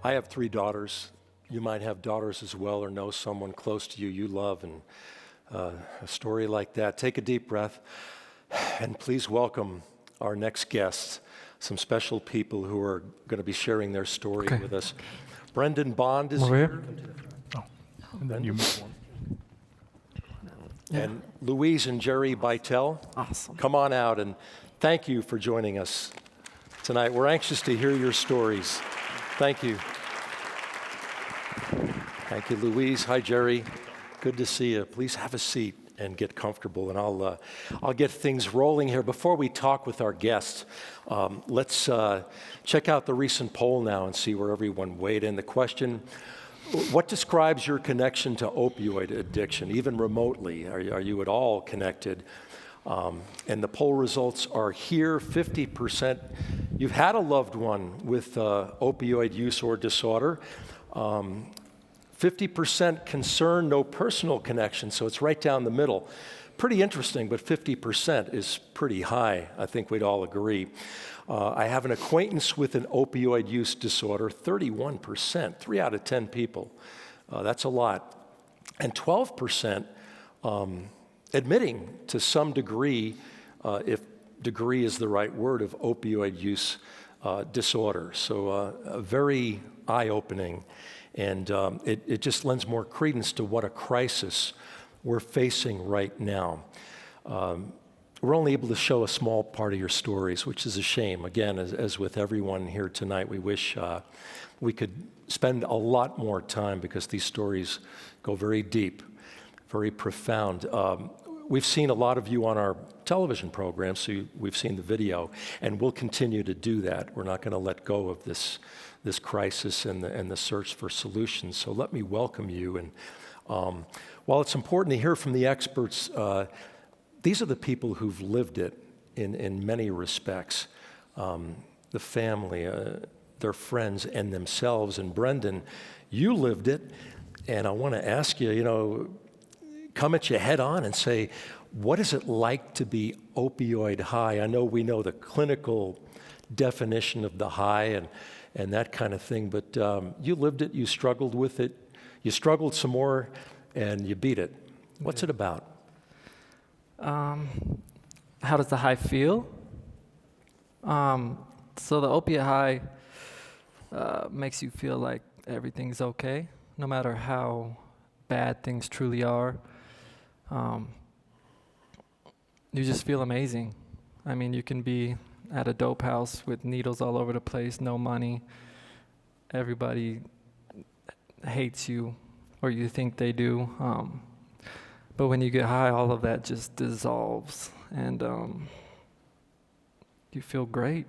I have 3 daughters. You might have daughters as well, or know someone close to you love, and a story like that. Take a deep breath, and please welcome our next guests, some special people who are going to be sharing their story with us. Brendan Bond is here. And then you move on. And Louise and Jerry Bytel. Awesome. Come on out, and thank you for joining us tonight. We're anxious to hear your stories. Thank you. Thank you, Louise. Hi, Jerry. Good to see you. Please have a seat and get comfortable, and I'll get things rolling here. Before we talk with our guests, let's check out the recent poll now and see where everyone weighed in. The question: what describes your connection to opioid addiction, even remotely? Are you at all connected? And the poll results are here. 50%, you've had a loved one with opioid use or disorder. 50% concern, no personal connection, so it's right down the middle. Pretty interesting, but 50% is pretty high. I think we'd all agree. I have an acquaintance with an opioid use disorder, 31%, 3 out of 10 people. That's a lot. And 12% admitting to some degree, if degree is the right word, of opioid use disorder. So very eye-opening, and it just lends more credence to what a crisis we're facing right now. We're only able to show a small part of your stories, which is a shame. Again, as with everyone here tonight, we wish we could spend a lot more time, because these stories go very deep, very profound. We've seen a lot of you on our television programs, so we've seen the video, and we'll continue to do that. We're not going to let go of this crisis and the search for solutions. So let me welcome you. And while it's important to hear from the experts, these are the people who've lived it in many respects. The family, their friends, and themselves. And Brendan, you lived it, and I want to ask you, come at you head on and say, what is it like to be opioid high? I know we know the clinical definition of the high and that kind of thing, but you lived it, you struggled with it, you struggled some more, and you beat it. What's it about? How does the high feel? So the opiate high makes you feel like everything's okay, no matter how bad things truly are. You just feel amazing. I mean, you can be at a dope house with needles all over the place, no money. Everybody hates you, or you think they do. But when you get high, all of that just dissolves, and you feel great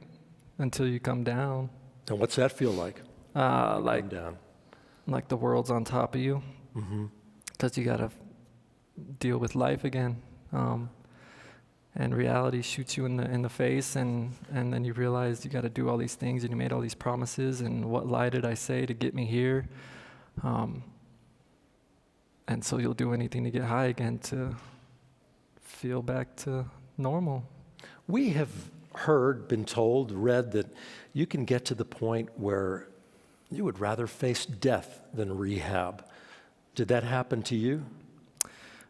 until you come down. And what's that feel like? Like down. Like the world's on top of you, because you gotta deal with life again, and reality shoots you in the face, and then you realize you got to do all these things, and you made all these promises, and what lie did I say to get me here? And so you'll do anything to get high again, to feel back to normal. We have heard, been told, read that you can get to the point where you would rather face death than rehab. Did that happen to you?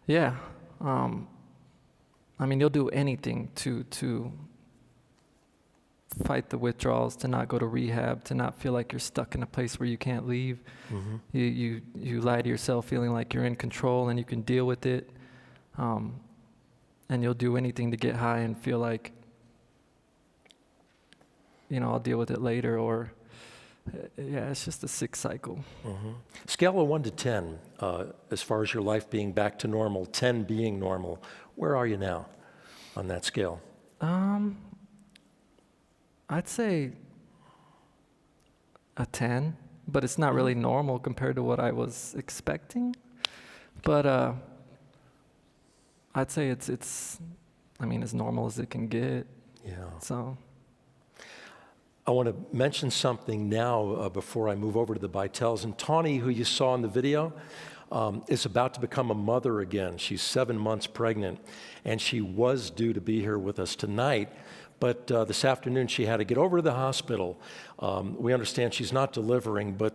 Yeah. I mean, you'll do anything to fight the withdrawals, to not go to rehab, to not feel like you're stuck in a place where you can't leave. Mm-hmm. You lie to yourself feeling like you're in control and you can deal with it. And you'll do anything to get high and feel like, I'll deal with it later, or it's just a sick cycle. Mm-hmm. Scale of 1 to 10, as far as your life being back to normal, 10 being normal, where are you now on that scale? I'd say a 10, but it's not really normal compared to what I was expecting. But I'd say it's as normal as it can get. Yeah. So I want to mention something now before I move over to the Bytels. And Tawny, who you saw in the video, is about to become a mother again. She's 7 months pregnant, and she was due to be here with us tonight. But this afternoon, she had to get over to the hospital. We understand she's not delivering, but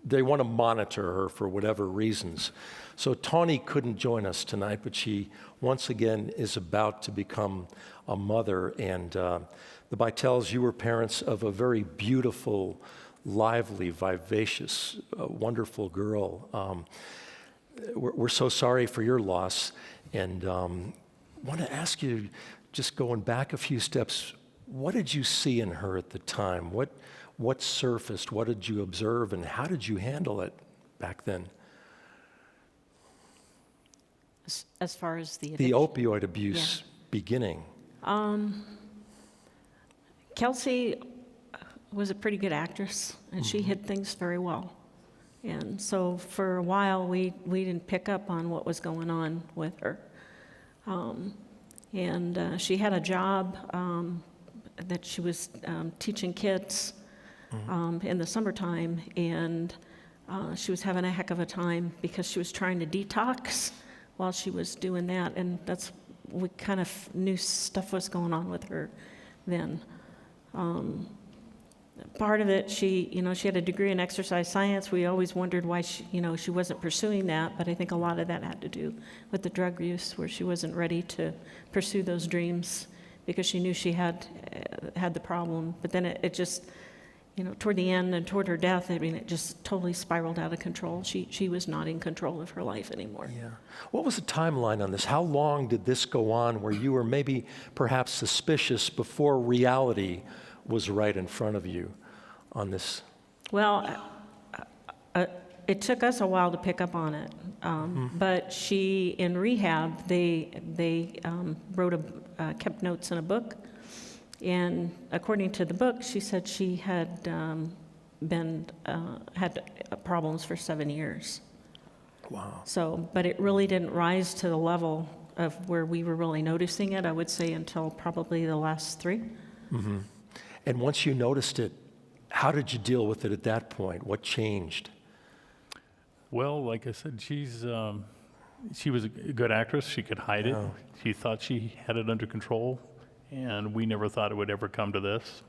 they want to monitor her for whatever reasons. So Tawny couldn't join us tonight, but she once again is about to become a mother. And the Bytels, you were parents of a very beautiful, lively, vivacious, wonderful girl. We're so sorry for your loss. And want to ask you, just going back a few steps, what did you see in her at the time? What surfaced? What did you observe? And how did you handle it back then? As far as the opioid abuse beginning. Kelsey was a pretty good actress, and she hid things very well. And so for a while, we didn't pick up on what was going on with her. And she had a job that she was teaching kids in the summertime, and she was having a heck of a time because she was trying to detox while she was doing that, and we kind of knew stuff was going on with her then. Part of it, she had a degree in exercise science. We always wondered why she wasn't pursuing that, but I think a lot of that had to do with the drug use, where she wasn't ready to pursue those dreams because she knew she had the problem. But then it just, toward the end and toward her death, it just totally spiraled out of control. She was not in control of her life anymore. Yeah. What was the timeline on this? How long did this go on where you were maybe perhaps suspicious before reality was right in front of you on this? Well, it took us a while to pick up on it, but she, in rehab, they kept notes in a book, and according to the book, she said she had had problems for 7 years. Wow. So, but it really didn't rise to the level of where we were really noticing it, I would say, until probably the last 3. Mm-hmm. And once you noticed it, how did you deal with it at that point? What changed? Well, like I said, she was a good actress. She could hide it. She thought she had it under control, and we never thought it would ever come to this.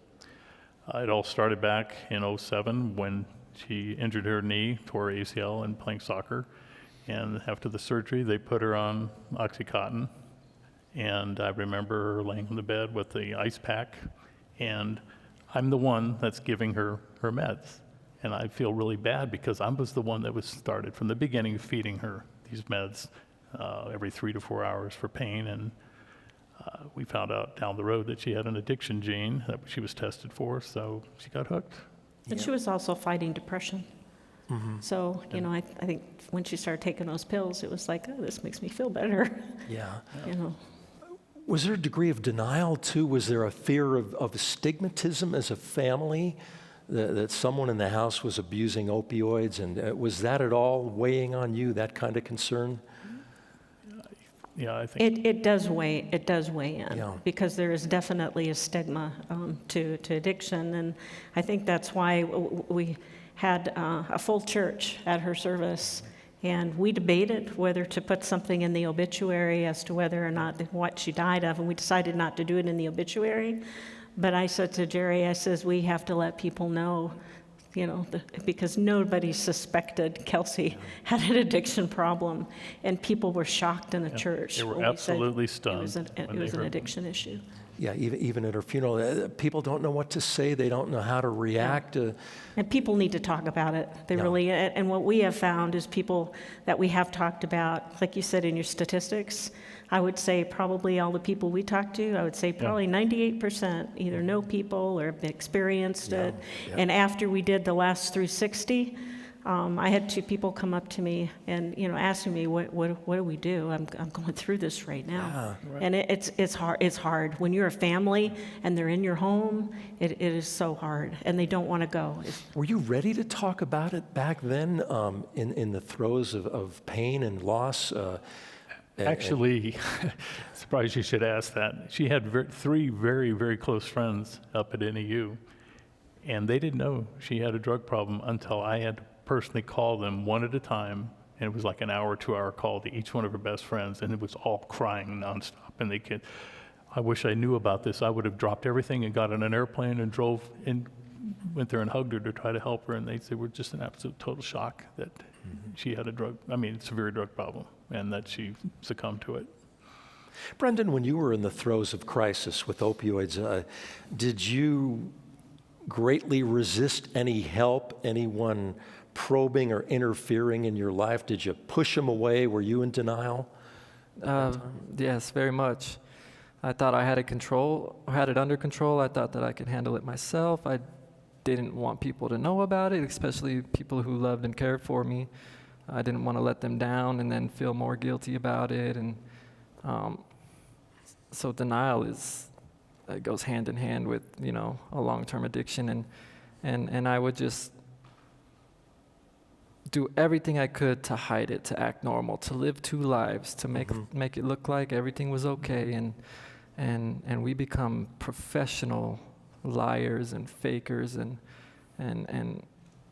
It all started back in 2007 when she injured her knee, tore her ACL in playing soccer, and after the surgery, they put her on Oxycontin, and I remember her laying on the bed with the ice pack, and I'm the one that's giving her meds. And I feel really bad because I was the one that was started from the beginning feeding her these meds every 3 to 4 hours for pain. And we found out down the road that she had an addiction gene that she was tested for, so she got hooked. And she was also fighting depression. Mm-hmm. So, I think when she started taking those pills, it was like, oh, this makes me feel better. Yeah. Was there a degree of denial, too? Was there a fear of stigmatism as a family, that someone in the house was abusing opioids? And was that at all weighing on you, that kind of concern? Yeah, I think it does weigh in, because there is definitely a stigma to addiction. And I think that's why we had a full church at her service. And we debated whether to put something in the obituary as to whether or not what she died of, and we decided not to do it in the obituary. But I said to Jerry, I says, we have to let people know, because nobody suspected Kelsey had an addiction problem, and people were shocked in the church. They were absolutely stunned. It was an addiction issue. Yeah, even at her funeral, people don't know what to say. They don't know how to react. And people need to talk about it. They really, and what we have found is people that we have talked about, like you said in your statistics, I would say probably all the people we talked to, I would say probably 98% either know people or have experienced it. And after we did the last 360, I had 2 people come up to me and, asking me, what do we do? I'm going through this right now. And it's hard. It's hard. When you're a family and they're in your home, it is so hard, and they don't want to go. Were you ready to talk about it back then, in the throes of pain and loss? Actually, surprised you should ask that. She had 3 very, very close friends up at NEU, and they didn't know she had a drug problem until I had to personally call them one at a time, and it was like an hour, 2-hour call to each one of her best friends, and it was all crying nonstop. And I wish I knew about this. I would have dropped everything and got on an airplane and drove and went there and hugged her to try to help her, and they were just in absolute total shock that she had a severe drug problem, and that she succumbed to it. Brendan, when you were in the throes of crisis with opioids, did you greatly resist any help, anyone probing or interfering in your life? Did you push them away? Were you in denial? Yes, very much. I thought I had it under control. I thought that I could handle it myself. I didn't want people to know about it, especially people who loved and cared for me. I didn't want to let them down and then feel more guilty about it. And so denial it goes hand in hand with, a long-term addiction. And I would just do everything I could to hide it, to act normal, to live 2 lives, to make it look like everything was okay. And we become professional liars and fakers, and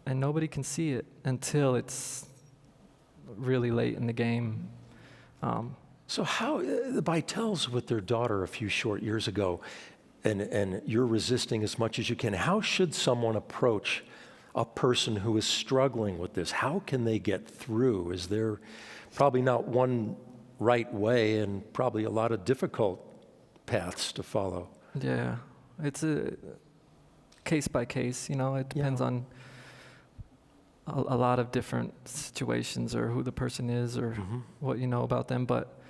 nobody can see it until it's really late in the game. So how, the Bytels with their daughter a few short years ago, and you're resisting as much as you can, how should someone approach a person who is struggling with this? How can they get through? Is there probably not one right way, and probably a lot of difficult paths to follow? Yeah, it's a case by case, it depends on a lot of different situations, or who the person is, or what you know about them, but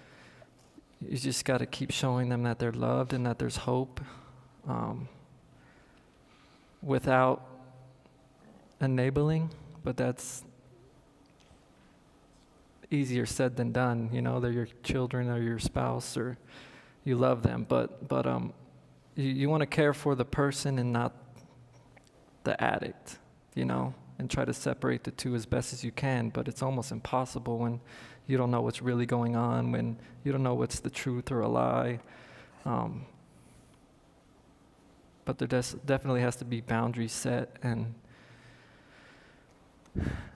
you just got to keep showing them that they're loved and that there's hope, without enabling, but that's easier said than done. They're your children or your spouse, or you love them, but you want to care for the person and not the addict, and try to separate the 2 as best as you can, but it's almost impossible when you don't know what's really going on, when you don't know what's the truth or a lie. But there definitely has to be boundaries set,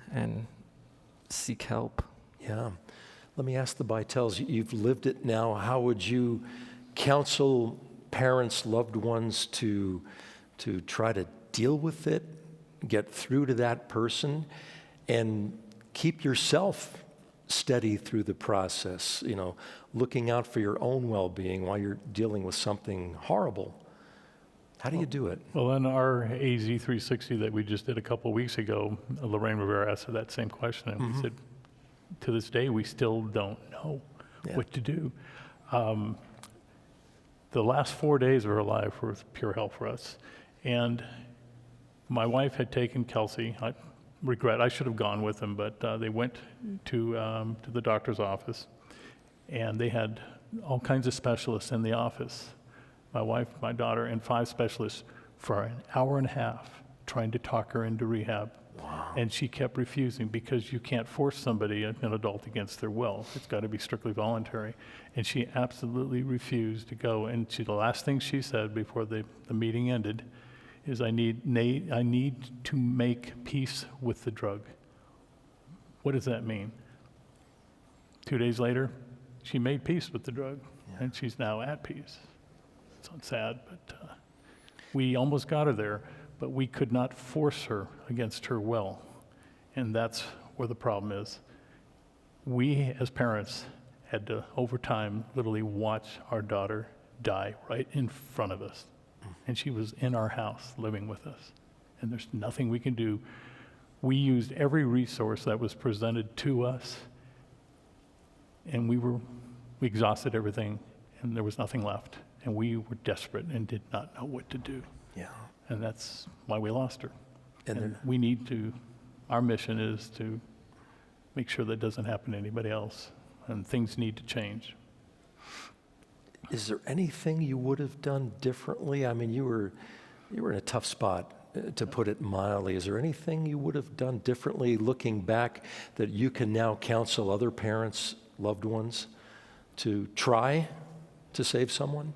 and seek help. Yeah. Let me ask the Bytels, you've lived it now. How would you counsel parents, loved ones to try to deal with it, get through to that person, and keep yourself steady through the process, looking out for your own well-being while you're dealing with something horrible? How do you do it? Well, in our AZ 360 that we just did a couple of weeks ago, Lorraine Rivera asked her that same question, and we said, to this day, we still don't know what to do. The last 4 days of her life were pure hell for us. And my wife had taken Kelsey. I regret, I should have gone with them, but they went to the doctor's office, and they had all kinds of specialists in the office. My wife, my daughter, and 5 specialists for an hour and a half trying to talk her into rehab. Wow. And she kept refusing, because you can't force somebody, an adult, against their will. It's got to be strictly voluntary. And she absolutely refused to go. And the last thing she said before the meeting ended is, I need to make peace with the drug. What does that mean? 2 days later, she made peace with the drug, and she's now at peace. It's sad, but we almost got her there, but we could not force her against her will. And that's where the problem is. We, as parents, had to, over time, literally watch our daughter die right in front of us. And she was in our house living with us. And there's nothing we can do. We used every resource that was presented to us, and we exhausted everything, and there was nothing left. And we were desperate and did not know what to do. Yeah. And that's why we lost her. And we need to, our mission is to make sure that doesn't happen to anybody else, and things need to change. Is there anything you would have done differently? I mean, you were in a tough spot, to put it mildly. Is there anything you would have done differently looking back that you can now counsel other parents, loved ones, to try to save someone?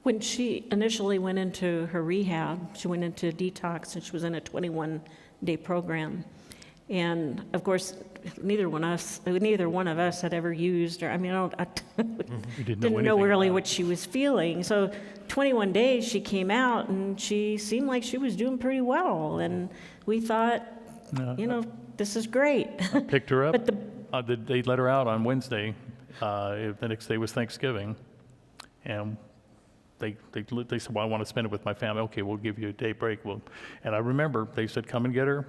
When she initially went into her rehab, she went into detox, and she was in a 21-day program. And of course, neither one of us had ever used, or I mean, We didn't know really what she was feeling. So 21 days she came out, and she seemed like she was doing pretty well. And we thought, this is great. I picked her up. But they let her out on Wednesday. The next day was Thanksgiving. And they said, well, I want to spend it with my family. Okay, we'll give you a day break. And I remember they said, come and get her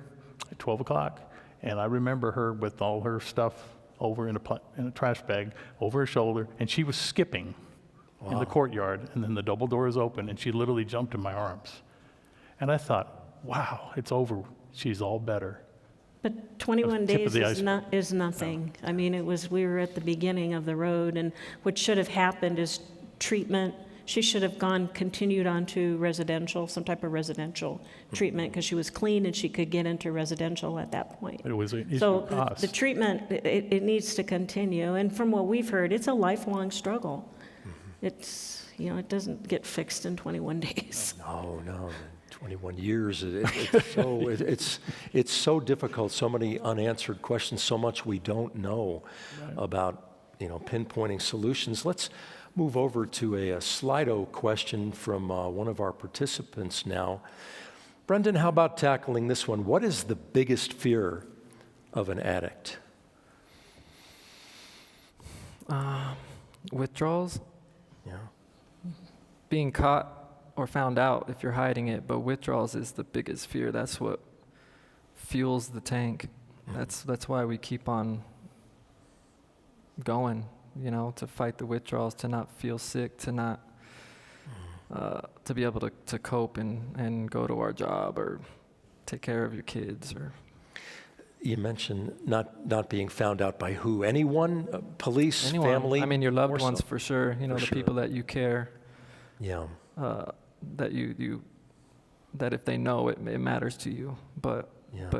at 12 o'clock. And I remember her with all her stuff over in a trash bag over her shoulder, and she was skipping in the courtyard, and then the double doors open, and she literally jumped in my arms. And I thought, wow, it's over. She's all better. But 21 days is nothing. I mean, we were at the beginning of the road, and what should have happened is treatment. She should have continued on to residential, some type of residential treatment, because she was clean and she could get into residential at that point. It was an issue so of cost. The treatment, it needs to continue. And from what we've heard, it's a lifelong struggle. It's, it doesn't get fixed in 21 days. No. 21 years. It's so difficult, so many unanswered questions, so much we don't know about, pinpointing solutions. Let's move over to a Slido question from one of our participants now. Brendan, how about tackling this one? What is the biggest fear of an addict? Withdrawals. Yeah. Being caught or found out if you're hiding it, but withdrawals is the biggest fear. That's what fuels the tank. That's why we keep on going. To fight the withdrawals, to not feel sick, to not, to be able to cope and go to our job or take care of your kids. Or you mentioned not being found out by who? Anyone? Police? Anyone. Family? I mean, your loved ones so. for sure. People that you care. Yeah. That that if they know it matters to you. But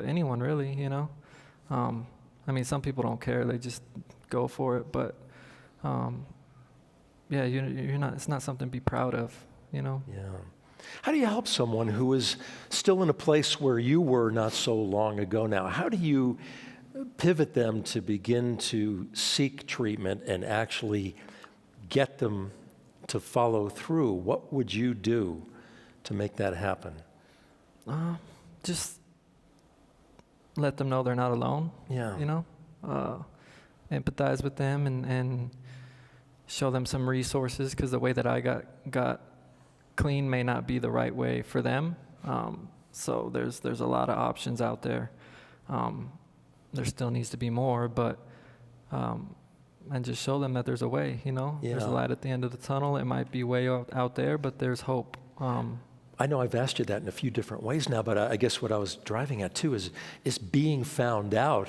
anyone really. I mean, some people don't care. They just go for it. But you're not. It's not something to be proud of, Yeah. How do you help someone who is still in a place where you were not so long ago now? How do you pivot them to begin to seek treatment and actually get them to follow through? What would you do to make that happen? Just let them know they're not alone. Yeah. Empathize with them and show them some resources, because the way that I got clean may not be the right way for them. So there's a lot of options out there. There still needs to be more, but and just show them that there's a way. There's a light at the end of the tunnel. It might be way out there, but there's hope. I know I've asked you that in a few different ways now, but I guess what I was driving at too is being found out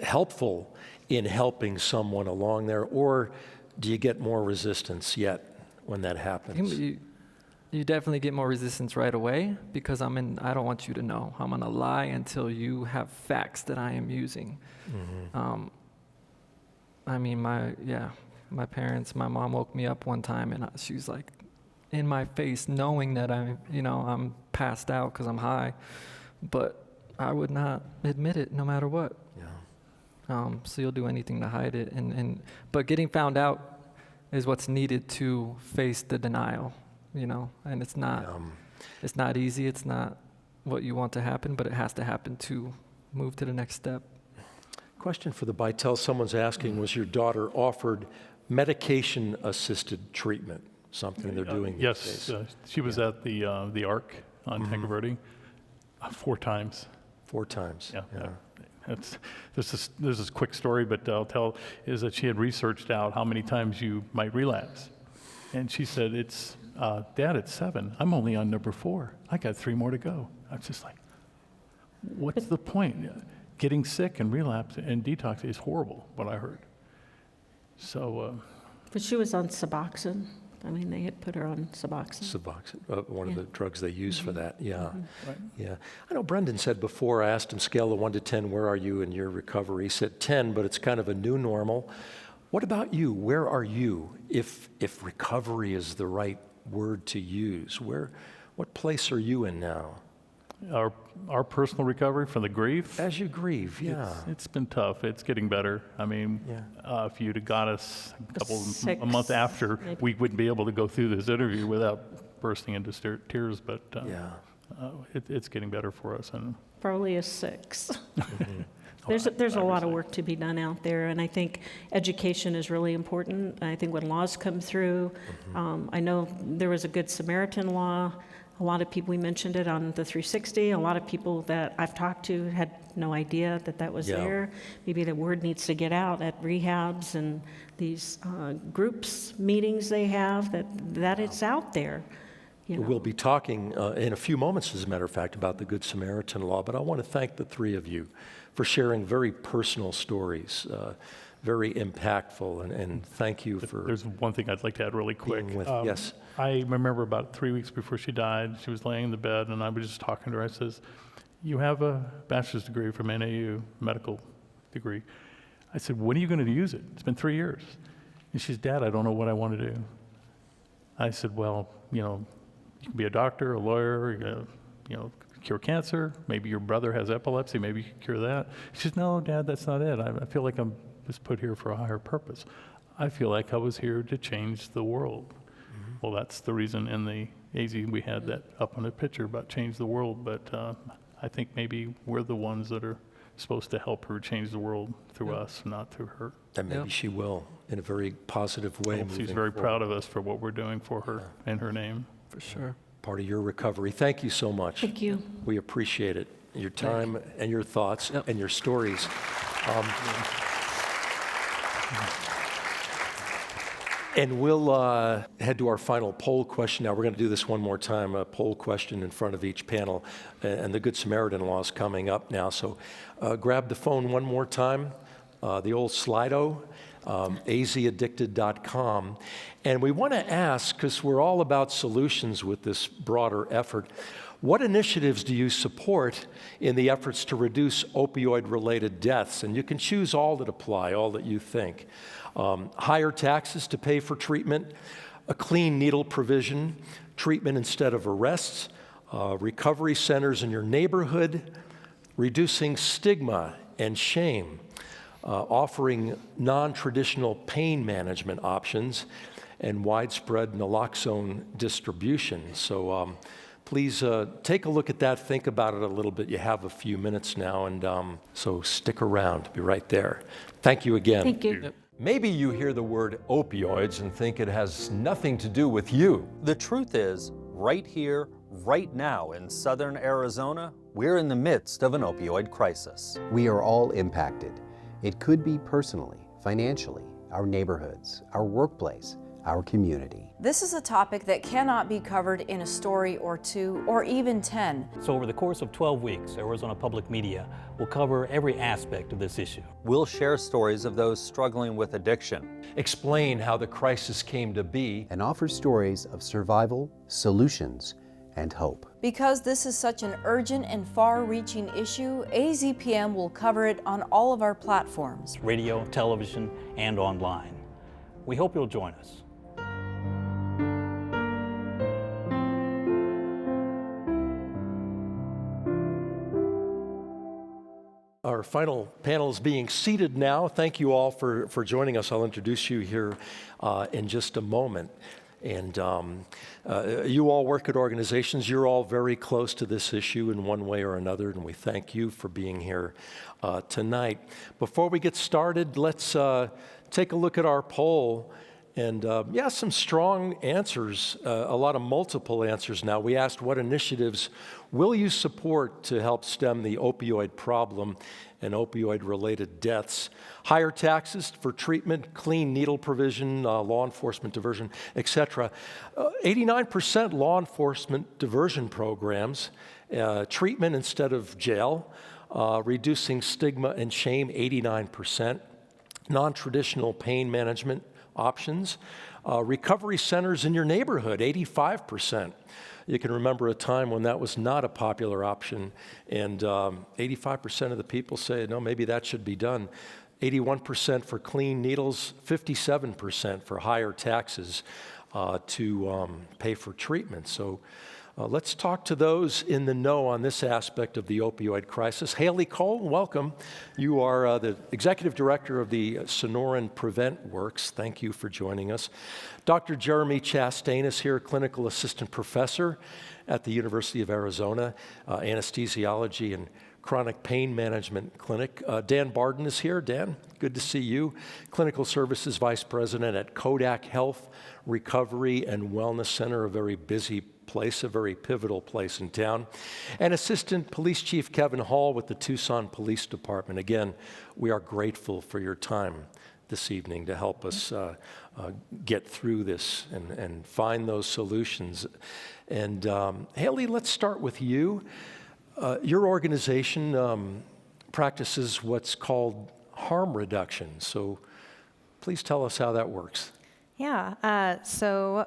helpful in helping someone along there, or do you get more resistance yet when that happens? You definitely get more resistance right away, because I don't want you to know. I'm gonna lie until you have facts that I am using. Mm-hmm. My parents, my mom woke me up one time and she was like in my face, knowing that I'm passed out because I'm high, but I would not admit it no matter what. So you'll do anything to hide it, but getting found out is what's needed to face the denial, and it's not easy. It's not what you want to happen, but it has to happen to move to the next step. Question for the Bytel. Someone's asking, was your daughter offered medication-assisted treatment, something they're doing these Yes, days. she was at the ARC on Tanque Verde 4 times. 4 times. Yeah. There's this quick story, but I'll tell, is that she had researched out how many times you might relapse. And she said, Dad, it's 7. I'm only on number 4. I got 3 more to go. I was just like, what's the point? Getting sick and relapse and detox is horrible, what I heard. So. But she was on Suboxone. I mean, they had put her on Suboxone. Suboxone, one of the drugs they use for that, yeah. Right. Yeah. I know Brendan said before, I asked him, scale of 1 to 10, where are you in your recovery? He said 10, but it's kind of a new normal. What about you? Where are you, if recovery is the right word to use? What place are you in now? Our personal recovery from the grief? As you grieve, yeah. It's been tough. It's getting better. I mean, if you'd have got us a month after, we wouldn't be able to go through this interview without bursting into tears, but it's getting better for us. And Probably a 6. There's a lot of work to be done out there, and I think education is really important. I think when laws come through, I know there was a Good Samaritan law. A lot of people, we mentioned it on the 360, a lot of people that I've talked to had no idea that was there. Maybe the word needs to get out at rehabs and these groups, meetings they have, that it's out there. You know. We'll be talking in a few moments, as a matter of fact, about the Good Samaritan law, but I want to thank the 3 of you for sharing very personal stories, very impactful, and thank you for... There's one thing I'd like to add really quick. Yes. I remember about 3 weeks before she died, she was laying in the bed, and I was just talking to her. I says, you have a bachelor's degree from NAU, medical degree. I said, when are you going to use it? It's been 3 years. And she said, Dad, I don't know what I want to do. I said, well, you can be a doctor, a lawyer, cure cancer. Maybe your brother has epilepsy. Maybe you can cure that. She says, no, Dad, that's not it. I feel like I'm just put here for a higher purpose. I feel like I was here to change the world. Well, that's the reason in the AZ we had that up on the picture about change the world, but I think maybe we're the ones that are supposed to help her change the world through us, not through her. And maybe she will, in a very positive way. She's very proud of us for what we're doing for her in her name. For sure. Part of your recovery. Thank you so much. Thank you. We appreciate it, your time and your thoughts and your stories. And we'll head to our final poll question now. We're going to do this one more time, a poll question in front of each panel. And the Good Samaritan law is coming up now. So grab the phone one more time, the old Slido, azaddicted.com. And we want to ask, because we're all about solutions with this broader effort, what initiatives do you support in the efforts to reduce opioid-related deaths? And you can choose all that apply, all that you think. Higher taxes to pay for treatment, a clean needle provision, treatment instead of arrests, recovery centers in your neighborhood, reducing stigma and shame, offering non-traditional pain management options, and widespread naloxone distribution. So please take a look at that, think about it a little bit. You have a few minutes now, and so stick around. Be right there. Thank you again. Thank you. Yep. Maybe you hear the word opioids and think it has nothing to do with you. The truth is, right here, right now in Southern Arizona, we're in the midst of an opioid crisis. We are all impacted. It could be personally, financially, our neighborhoods, our workplace, our community. This is a topic that cannot be covered in a story or 2 or even 10. So over the course of 12 weeks, Arizona Public Media will cover every aspect of this issue. We'll share stories of those struggling with addiction, explain how the crisis came to be, and offer stories of survival, solutions, and hope. Because this is such an urgent and far-reaching issue, AZPM will cover it on all of our platforms. Radio, television, and online. We hope you'll join us. Our final panel is being seated now. Thank you all for joining us. I'll introduce you here in just a moment. And you all work at organizations. You're all very close to this issue in one way or another, and we thank you for being here tonight. Before we get started, let's take a look at our poll. And yeah, some strong answers, a lot of multiple answers now. We asked, what initiatives will you support to help stem the opioid problem and opioid-related deaths? Higher taxes for treatment, clean needle provision, law enforcement diversion, etc. 89% law enforcement diversion programs, treatment instead of jail, reducing stigma and shame, 89%, non-traditional pain management options, recovery centers in your neighborhood, 85%. You can remember a time when that was not a popular option, and 85% of the people say, no, maybe that should be done. 81% for clean needles, 57% for higher taxes to pay for treatment. So let's talk to those in the know on this aspect of the opioid crisis. Haley Cole, welcome. You are the Executive Director of the Sonoran Prevent Works. Thank you for joining us. Dr. Jeremy Chastain is here, Clinical Assistant Professor at the University of Arizona, Anesthesiology and Chronic Pain Management Clinic. Dan Barden is here. Dan, good to see you. Clinical Services Vice President at Kodak Health Recovery and Wellness Center, a very busy place, a very pivotal place in town. And Assistant Police Chief Kevin Hall with the Tucson Police Department. Again, we are grateful for your time this evening to help us get through this and find those solutions. And Haley, let's start with you. Your organization practices what's called harm reduction. So please tell us how that works. Yeah, so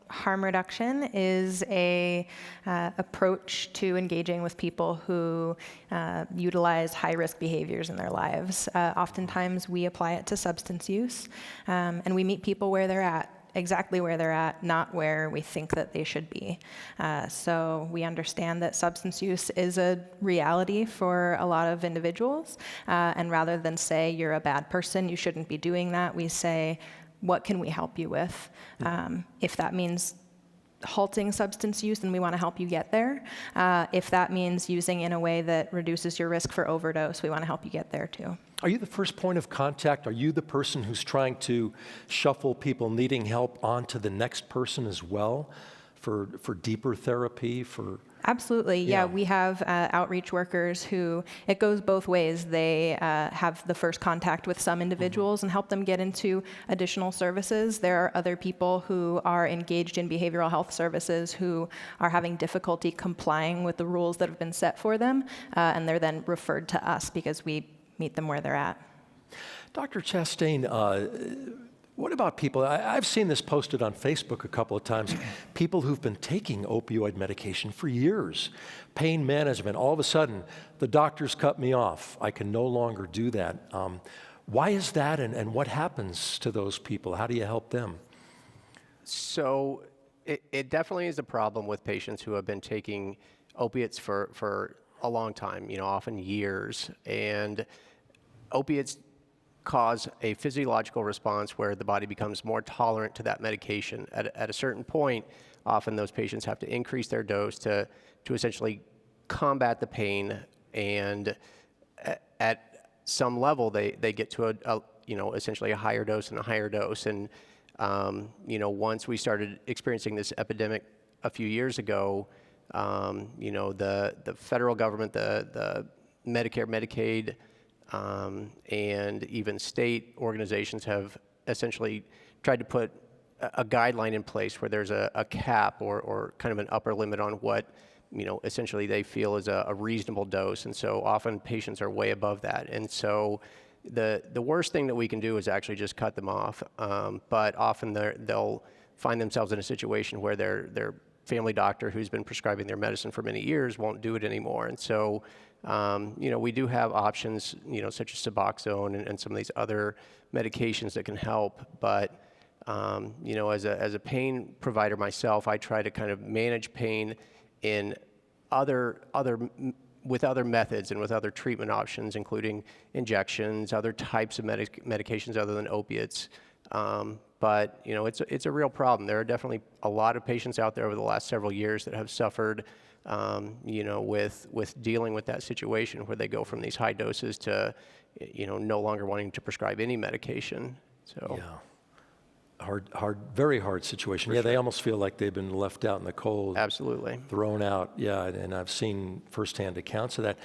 harm reduction is a approach to engaging with people who utilize high-risk behaviors in their lives. Oftentimes, we apply it to substance use, and we meet people where they're at, exactly where they're at, not where we think that they should be. So we understand that substance use is a reality for a lot of individuals, and rather than say, you're a bad person, you shouldn't be doing that, we say, what can we help you with? If that means halting substance use, then we want to help you get there. If that means using in a way that reduces your risk for overdose, we want to help you get there too. Are you the first point of contact? Are you the person who's trying to shuffle people needing help onto the next person as well for deeper therapy, for... Absolutely, yeah. We have outreach workers who, it goes both ways. They have the first contact with some individuals and help them get into additional services. There are other people who are engaged in behavioral health services who are having difficulty complying with the rules that have been set for them, and they're then referred to us because we meet them where they're at. Dr. Chastain, what about people, I've seen this posted on Facebook a couple of times, people who've been taking opioid medication for years, pain management, all of a sudden, the doctors cut me off. I can no longer do that. Why is that, and what happens to those people? How do you help them? So it definitely is a problem with patients who have been taking opiates for a long time, often years, and opiates cause a physiological response where the body becomes more tolerant to that medication. At a certain point, often those patients have to increase their dose to essentially combat the pain, and at some level they get to essentially a higher dose and a higher dose. And once we started experiencing this epidemic a few years ago, the federal government, the Medicare, Medicaid, and even state organizations have essentially tried to put a guideline in place where there's a cap or kind of an upper limit on what essentially they feel is a reasonable dose. And so often patients are way above that. And so the worst thing that we can do is actually just cut them off. But often they'll find themselves in a situation where their family doctor who's been prescribing their medicine for many years won't do it anymore. And so we do have options, such as Suboxone and some of these other medications that can help. But, as a pain provider myself, I try to kind of manage pain in with other methods and with other treatment options, including injections, other types of medications other than opiates. But it's a real problem. There are definitely a lot of patients out there over the last several years that have suffered with dealing with that situation where they go from these high doses to, no longer wanting to prescribe any medication. So. Yeah. Hard, very hard situation. Yeah, they almost feel like they've been left out in the cold. Absolutely. Thrown out, yeah, and I've seen firsthand accounts of that.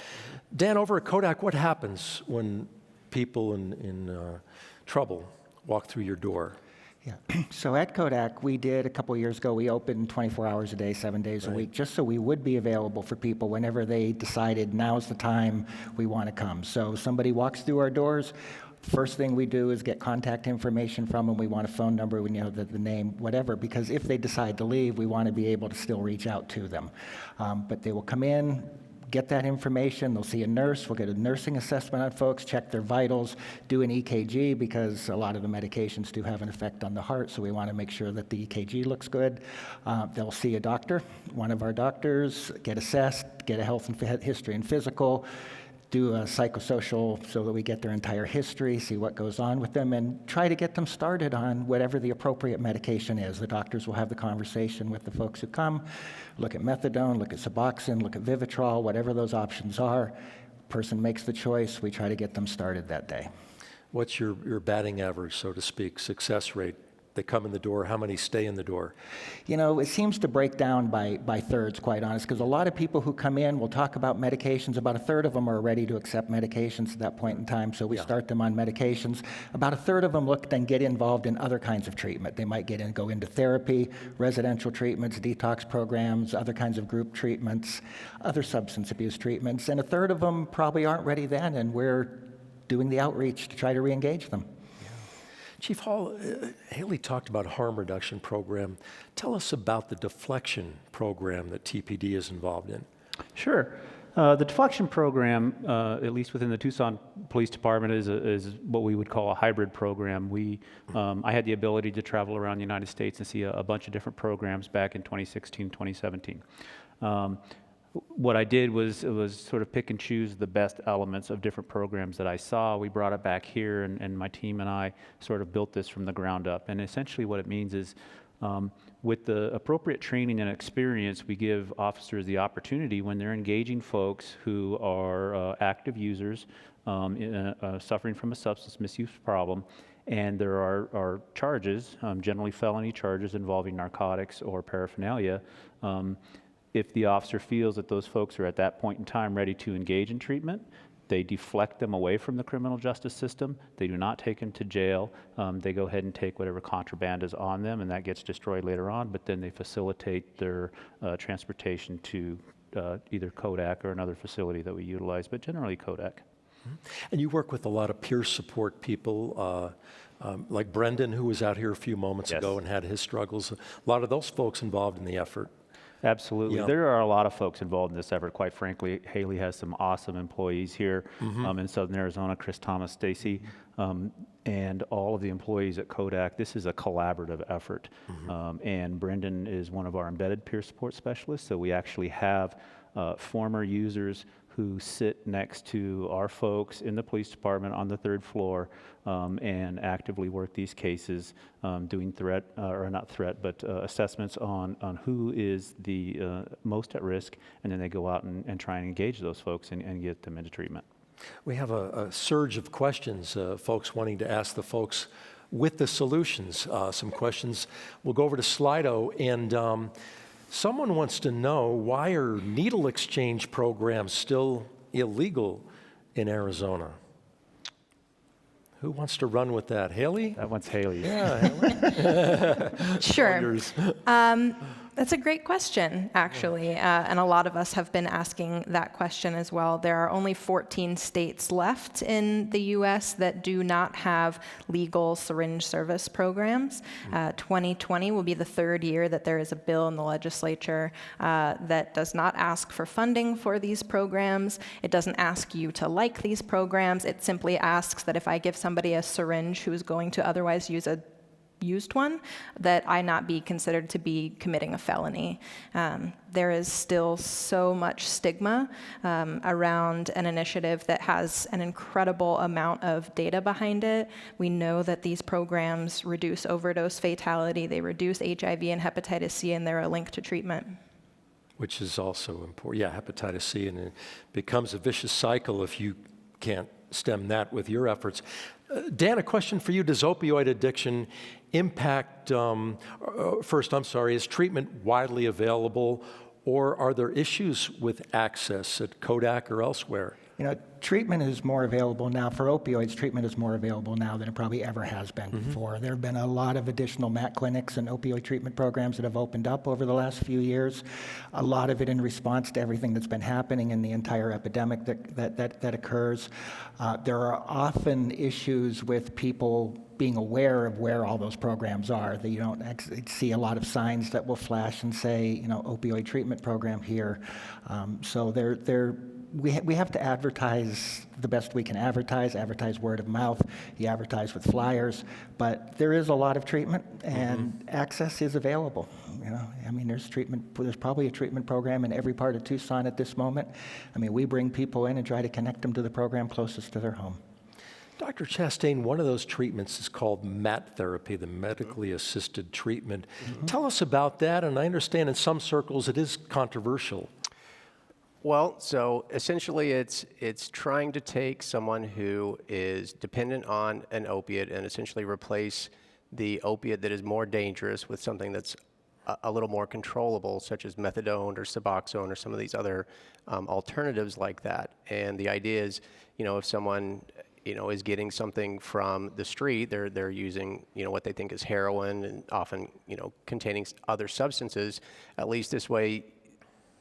Dan, over at Kodak, what happens when people in trouble walk through your door? Yeah. So at Kodak, we did a couple of years ago, we opened 24 hours a day, 7 days a week, just so we would be available for people whenever they decided now's the time we want to come. So somebody walks through our doors, first thing we do is get contact information from them. We want a phone number, we know the name, whatever, because if they decide to leave, we want to be able to still reach out to them. But they will come in, get that information, they'll see a nurse, we'll get a nursing assessment on folks, check their vitals, do an EKG, because a lot of the medications do have an effect on the heart, so we want to make sure that the EKG looks good. They'll see a doctor, one of our doctors, get assessed, get a health and history and physical, do a psychosocial so that we get their entire history, see what goes on with them, and try to get them started on whatever the appropriate medication is. The doctors will have the conversation with the folks who come, look at methadone, look at Suboxone, look at Vivitrol, whatever those options are. Person makes the choice, we try to get them started that day. What's your batting average, so to speak, success rate? They come in the door, how many stay in the door? You know, it seems to break down by thirds, quite honest, because a lot of people who come in will talk about medications. About a third of them are ready to accept medications at that point in time, so we start them on medications. About a third of them look then get involved in other kinds of treatment. They might go into therapy, residential treatments, detox programs, other kinds of group treatments, other substance abuse treatments, and a third of them probably aren't ready then, and we're doing the outreach to try to re-engage them. Chief Hall, Haley talked about a harm reduction program. Tell us about the deflection program that TPD is involved in. Sure. The deflection program, at least within the Tucson Police Department, is what we would call a hybrid program. I had the ability to travel around the United States and see a bunch of different programs back in 2016, 2017. What I did was sort of pick and choose the best elements of different programs that I saw. We brought it back here, and my team and I sort of built this from the ground up. And essentially what it means is with the appropriate training and experience, we give officers the opportunity when they're engaging folks who are active users suffering from a substance misuse problem, and there are charges, generally felony charges involving narcotics or paraphernalia. If the officer feels that those folks are at that point in time ready to engage in treatment, they deflect them away from the criminal justice system. They do not take them to jail. They go ahead and take whatever contraband is on them, and that gets destroyed later on, but then they facilitate their transportation to either Kodak or another facility that we utilize, but generally Kodak. And you work with a lot of peer support people, like Brendan, who was out here a few moments ago and had his struggles. A lot of those folks involved in the effort. Absolutely. Yeah. There are a lot of folks involved in this effort. Quite frankly, Haley has some awesome employees here in Southern Arizona, Chris Thomas, Stacy, and all of the employees at Kodak. This is a collaborative effort. And Brendan is one of our embedded peer support specialists. So we actually have former users who sit next to our folks in the police department on the third floor and actively work these cases, doing assessments on who is the most at risk, and then they go out and try and engage those folks and get them into treatment. We have a surge of questions, folks wanting to ask the folks with the solutions some questions. We'll go over to Slido, and someone wants to know, why are needle exchange programs still illegal in Arizona? Who wants to run with that? Haley? That one's Haley. Yeah, Haley. Sure. That's a great question, actually, and a lot of us have been asking that question as well. There are only 14 states left in the U.S. that do not have legal syringe service programs. 2020 will be the third year that there is a bill in the legislature that does not ask for funding for these programs. It doesn't ask you to like these programs. It simply asks that if I give somebody a syringe who is going to otherwise use a used one, that I not be considered to be committing a felony. There is still so much stigma around an initiative that has an incredible amount of data behind it. We know that these programs reduce overdose fatality, they reduce HIV and hepatitis C, and they're a link to treatment. Which is also important. Yeah, hepatitis C, and it becomes a vicious cycle if you can't stem that with your efforts. Dan, a question for you. Does opioid addiction impact, is treatment widely available, or are there issues with access at Kodak or elsewhere? Treatment is more available now. For opioids, treatment is more available now than it probably ever has been before. There have been a lot of additional MAT clinics and opioid treatment programs that have opened up over the last few years, a lot of it in response to everything that's been happening in the entire epidemic that occurs. There are often issues with people being aware of where all those programs are. That you don't see a lot of signs that will flash and say, opioid treatment program here. So we have to advertise the best we can advertise word of mouth, you advertise with flyers, but there is a lot of treatment and access is available. There's probably a treatment program in every part of Tucson at this moment. We bring people in and try to connect them to the program closest to their home. Dr. Chastain, one of those treatments is called MAT therapy, the medically assisted treatment. Tell us about that, and I understand in some circles it is controversial. Well, so essentially it's trying to take someone who is dependent on an opiate and essentially replace the opiate that is more dangerous with something that's a little more controllable, such as methadone or Suboxone or some of these other alternatives like that. And the idea is, if someone is getting something from the street, they're using what they think is heroin and often containing other substances. At least this way,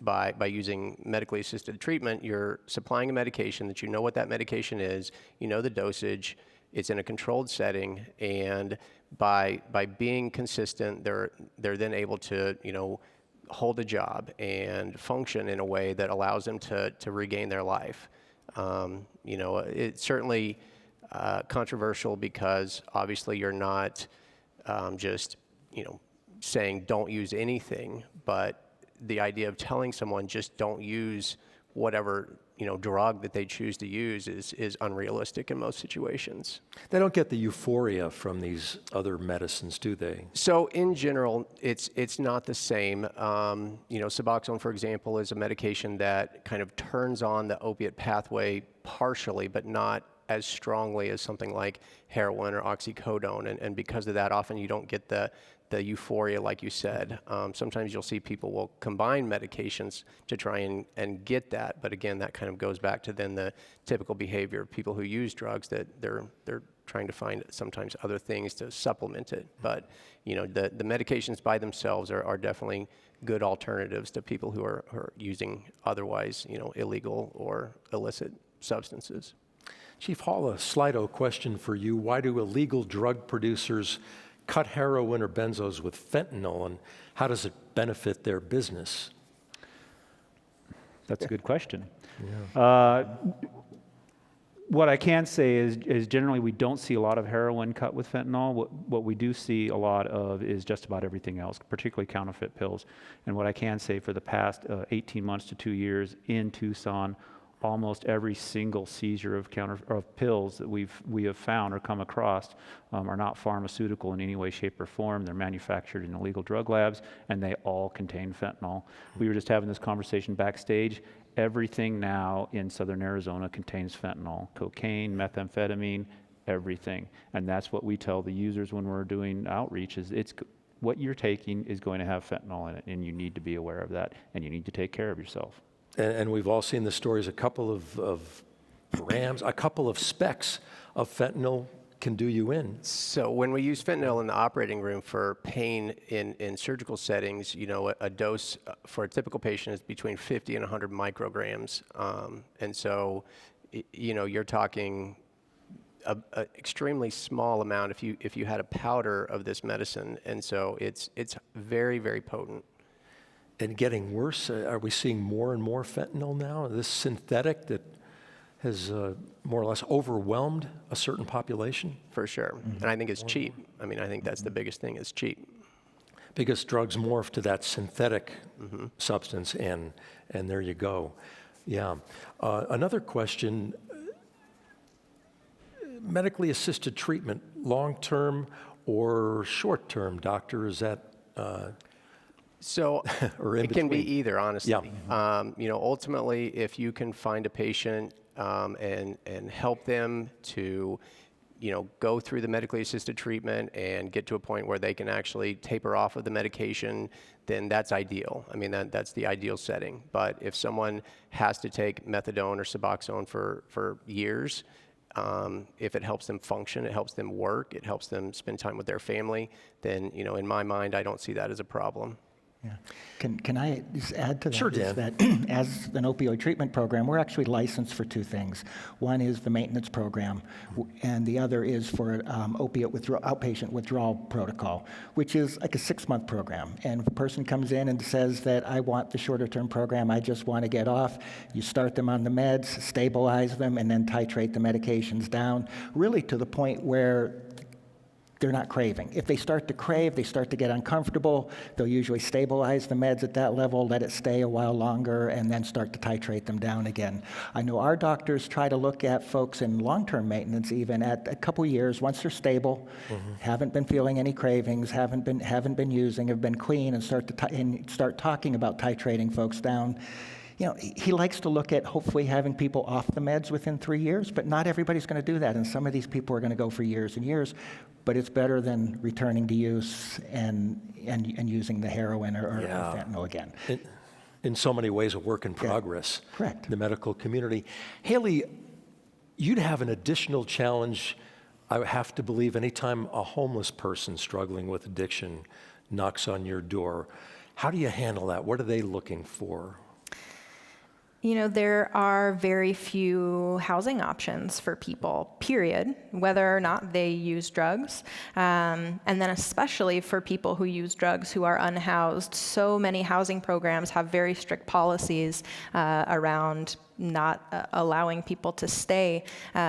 by using medically assisted treatment, you're supplying a medication that what that medication is, the dosage, it's in a controlled setting, and by being consistent, they're then able to hold a job and function in a way that allows them to regain their life. It's certainly controversial because obviously you're not just saying don't use anything, but the idea of telling someone just don't use whatever drug that they choose to use is unrealistic in most situations. They don't get the euphoria from these other medicines, do they? So in general, it's not the same. Suboxone, for example, is a medication that kind of turns on the opiate pathway partially, but not as strongly as something like heroin or oxycodone. And because of that, often you don't get the euphoria, like you said. Sometimes you'll see people will combine medications to try and get that. But again, that kind of goes back to then the typical behavior of people who use drugs, that they're trying to find sometimes other things to supplement it. But the medications by themselves are definitely good alternatives to people who are using otherwise illegal or illicit substances. Chief Hall, a Slido question for you. Why do illegal drug producers cut heroin or benzos with fentanyl, and how does it benefit their business? That's a good question. Yeah. What I can say is generally we don't see a lot of heroin cut with fentanyl. What we do see a lot of is just about everything else, particularly counterfeit pills. And what I can say for the past 18 months to 2 years in Tucson, almost every single seizure of pills that we have found or come across are not pharmaceutical in any way, shape, or form. They're manufactured in illegal drug labs, and they all contain fentanyl. We were just having this conversation backstage. Everything now in Southern Arizona contains fentanyl: cocaine, methamphetamine, everything. And that's what we tell the users when we're doing outreach: is what you're taking is going to have fentanyl in it, and you need to be aware of that, and you need to take care of yourself. And we've all seen the stories, a couple of grams, a couple of specks of fentanyl can do you in. So when we use fentanyl in the operating room for pain in surgical settings, a dose for a typical patient is between 50 and 100 micrograms. And so, you're talking an extremely small amount if you had a powder of this medicine. And so it's very, very potent. And getting worse, are we seeing more and more fentanyl now? This synthetic that has more or less overwhelmed a certain population? For sure. And I think it's cheap. I think that's the biggest thing, is cheap. Because drugs morph to that synthetic substance, and there you go. Yeah. Another question, medically assisted treatment, long-term or short-term, doctor, is that... So or it can be either, honestly. Yeah. Ultimately, if you can find a patient and help them to, go through the medically assisted treatment and get to a point where they can actually taper off of the medication, then that's ideal. I mean, that's the ideal setting. But if someone has to take methadone or Suboxone for years, if it helps them function, it helps them work, it helps them spend time with their family, then, in my mind, I don't see that as a problem. Yeah. Can I just add to that? Sure, is Dan. that as an opioid treatment program, we're actually licensed for two things. One is the maintenance program, and the other is for outpatient withdrawal protocol, which is like a 6-month program. And if a person comes in and says that I want the shorter-term program, I just want to get off, you start them on the meds, stabilize them, and then titrate the medications down, really to the point where they're not craving. If they start to crave, they start to get uncomfortable, they'll usually stabilize the meds at that level, let it stay a while longer, and then start to titrate them down again. I know our doctors try to look at folks in long-term maintenance even at a couple years, once they're stable, haven't been feeling any cravings, haven't been using, have been clean, and start talking about titrating folks down. He likes to look at hopefully having people off the meds within 3 years, but not everybody's going to do that, and some of these people are going to go for years and years. But it's better than returning to use and using the heroin or fentanyl again. In so many ways, a work in progress. Correct. In the medical community. Haley, you'd have an additional challenge, I have to believe, anytime a homeless person struggling with addiction knocks on your door. How do you handle that? What are they looking for? There are very few housing options for people, period, whether or not they use drugs. And then especially for people who use drugs who are unhoused, so many housing programs have very strict policies around not allowing people to stay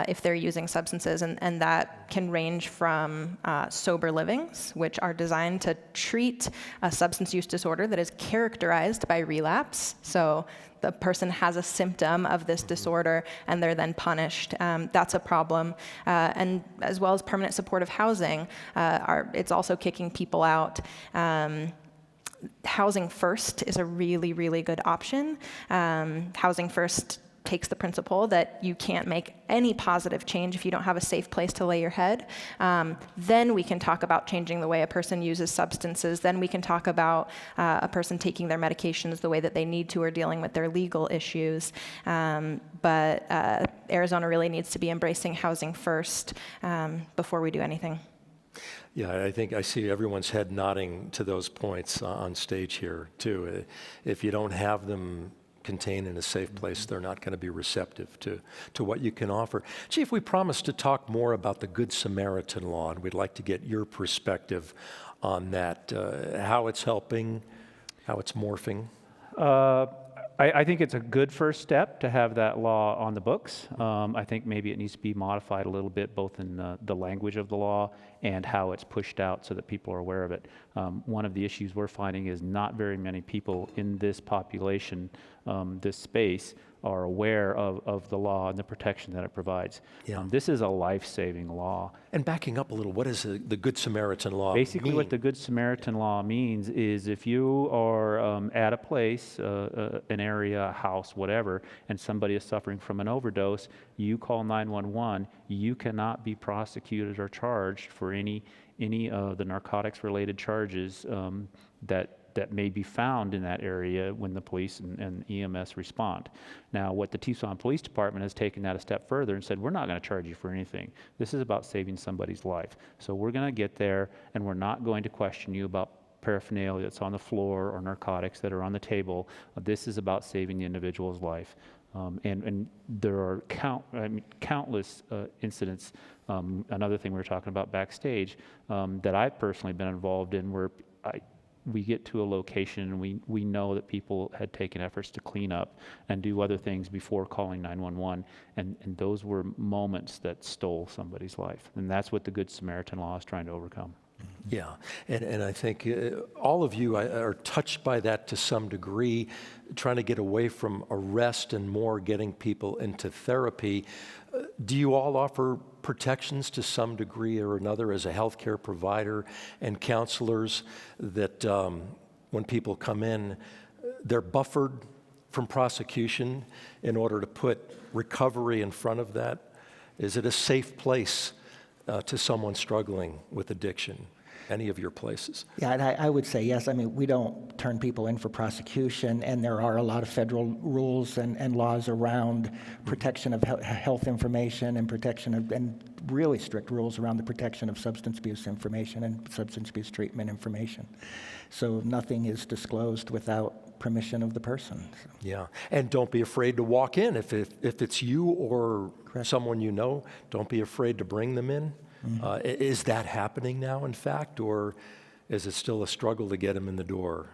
if they're using substances, and that can range from sober livings, which are designed to treat a substance use disorder that is characterized by relapse. So the person has a symptom of this disorder and they're then punished. That's a problem. And as well as permanent supportive housing, it's also kicking people out. Housing First is a really, really good option. Housing First takes the principle that you can't make any positive change if you don't have a safe place to lay your head. Then we can talk about changing the way a person uses substances. Then we can talk about a person taking their medications the way that they need to or dealing with their legal issues. But Arizona really needs to be embracing Housing First before we do anything. Yeah, I think I see everyone's head nodding to those points on stage here, too. If you don't have them contained in a safe place, they're not going to be receptive to what you can offer. Chief, we promised to talk more about the Good Samaritan law, and we'd like to get your perspective on that, how it's helping, how it's morphing. I think it's a good first step to have that law on the books. I think maybe it needs to be modified a little bit, both in the language of the law and how it's pushed out so that people are aware of it. One of the issues we're finding is not very many people in this population, this space, are aware of the law and the protection that it provides. Yeah. This is a life-saving law. And backing up a little, what does the Good Samaritan law Basically, mean? what the Good Samaritan law means is if you are at a place, an area, a house, whatever, and somebody is suffering from an overdose, you call 911, you cannot be prosecuted or charged for any of the narcotics-related charges that may be found in that area when the police and EMS respond. Now, what the Tucson Police Department has taken that a step further and said, we're not going to charge you for anything. This is about saving somebody's life. So we're going to get there, and we're not going to question you about paraphernalia that's on the floor or narcotics that are on the table. This is about saving the individual's life. And there are countless incidents. Another thing we were talking about backstage that I've personally been involved in where we get to a location and we know that people had taken efforts to clean up and do other things before calling 911, and those were moments that stole somebody's life. And that's what the Good Samaritan law is trying to overcome. Yeah, and I think all of you are touched by that to some degree, trying to get away from arrest and more getting people into therapy. Do you all offer protections to some degree or another as a healthcare provider and counselors that when people come in, they're buffered from prosecution in order to put recovery in front of that? Is it a safe place to someone struggling with addiction? Any of your places? Yeah, and I would say yes. I mean, we don't turn people in for prosecution, and there are a lot of federal rules and laws around protection of health information and protection of, and really strict rules around the protection of substance abuse information and substance abuse treatment information. So nothing is disclosed without permission of the person. So. Yeah, and don't be afraid to walk in. If it's you or someone you know, don't be afraid to bring them in. Mm-hmm. Is that happening now, in fact, or is it still a struggle to get them in the door?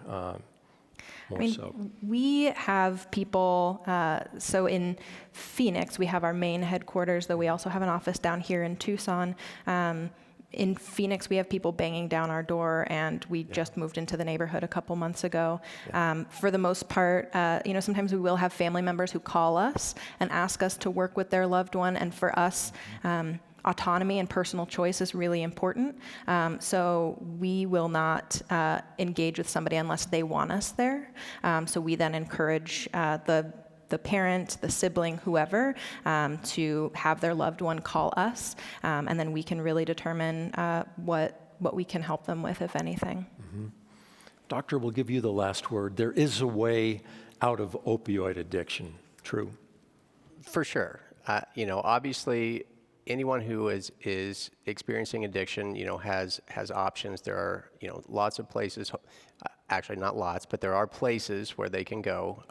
We have people, so in Phoenix, we have our main headquarters, though we also have an office down here in Tucson. In Phoenix, we have people banging down our door, and we just moved into the neighborhood a couple months ago. For the most part, sometimes we will have family members who call us and ask us to work with their loved one, and for us, autonomy and personal choice is really important. So we will not engage with somebody unless they want us there. So we then encourage the parent, the sibling, whoever, to have their loved one call us, and then we can really determine what we can help them with, if anything. Mm-hmm. Doctor, we'll give you the last word. There is a way out of opioid addiction. True? For sure. Obviously, anyone who is experiencing addiction, has options. There are, lots of places, actually not lots, but there are places where they can go.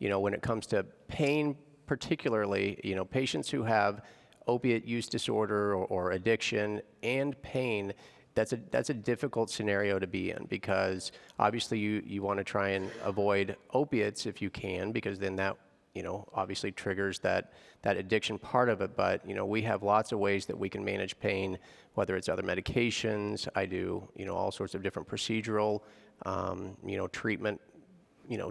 When it comes to pain particularly, patients who have opiate use disorder or addiction and pain, that's a difficult scenario to be in, because obviously you want to try and avoid opiates if you can, because then that obviously triggers that addiction part of it. But, we have lots of ways that we can manage pain, whether it's other medications. I do, all sorts of different procedural, treatment,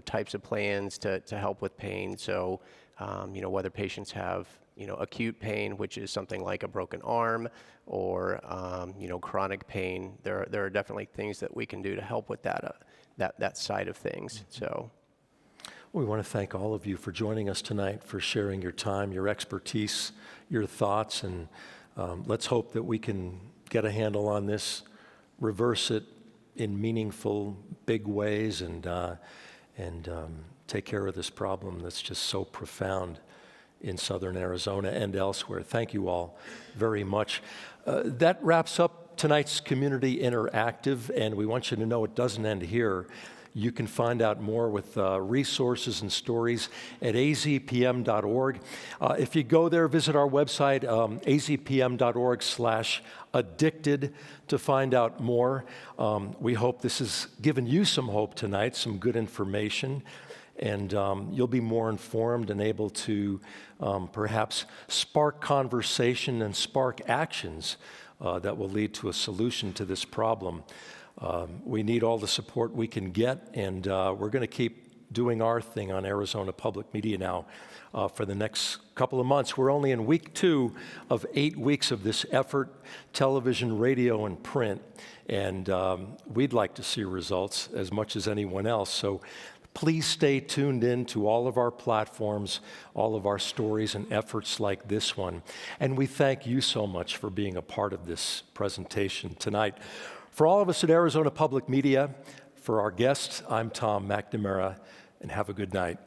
types of plans to help with pain. So, whether patients have, acute pain, which is something like a broken arm, or, chronic pain, there are definitely things that we can do to help with that side of things. So. We want to thank all of you for joining us tonight, for sharing your time, your expertise, your thoughts, and let's hope that we can get a handle on this, reverse it in meaningful, big ways, and take care of this problem that's just so profound in Southern Arizona and elsewhere. Thank you all very much. That wraps up tonight's Community Interactive, and we want you to know it doesn't end here. You can find out more with resources and stories at azpm.org. If you go there, visit our website, azpm.org/addicted, to find out more. We hope this has given you some hope tonight, some good information, and you'll be more informed and able to perhaps spark conversation and spark actions that will lead to a solution to this problem. We need all the support we can get, and we're going to keep doing our thing on Arizona Public Media now for the next couple of months. We're only in week 2 of 8 weeks of this effort, television, radio, and print, and we'd like to see results as much as anyone else. So please stay tuned in to all of our platforms, all of our stories and efforts like this one. And we thank you so much for being a part of this presentation tonight. For all of us at Arizona Public Media, for our guests, I'm Tom McNamara, and have a good night.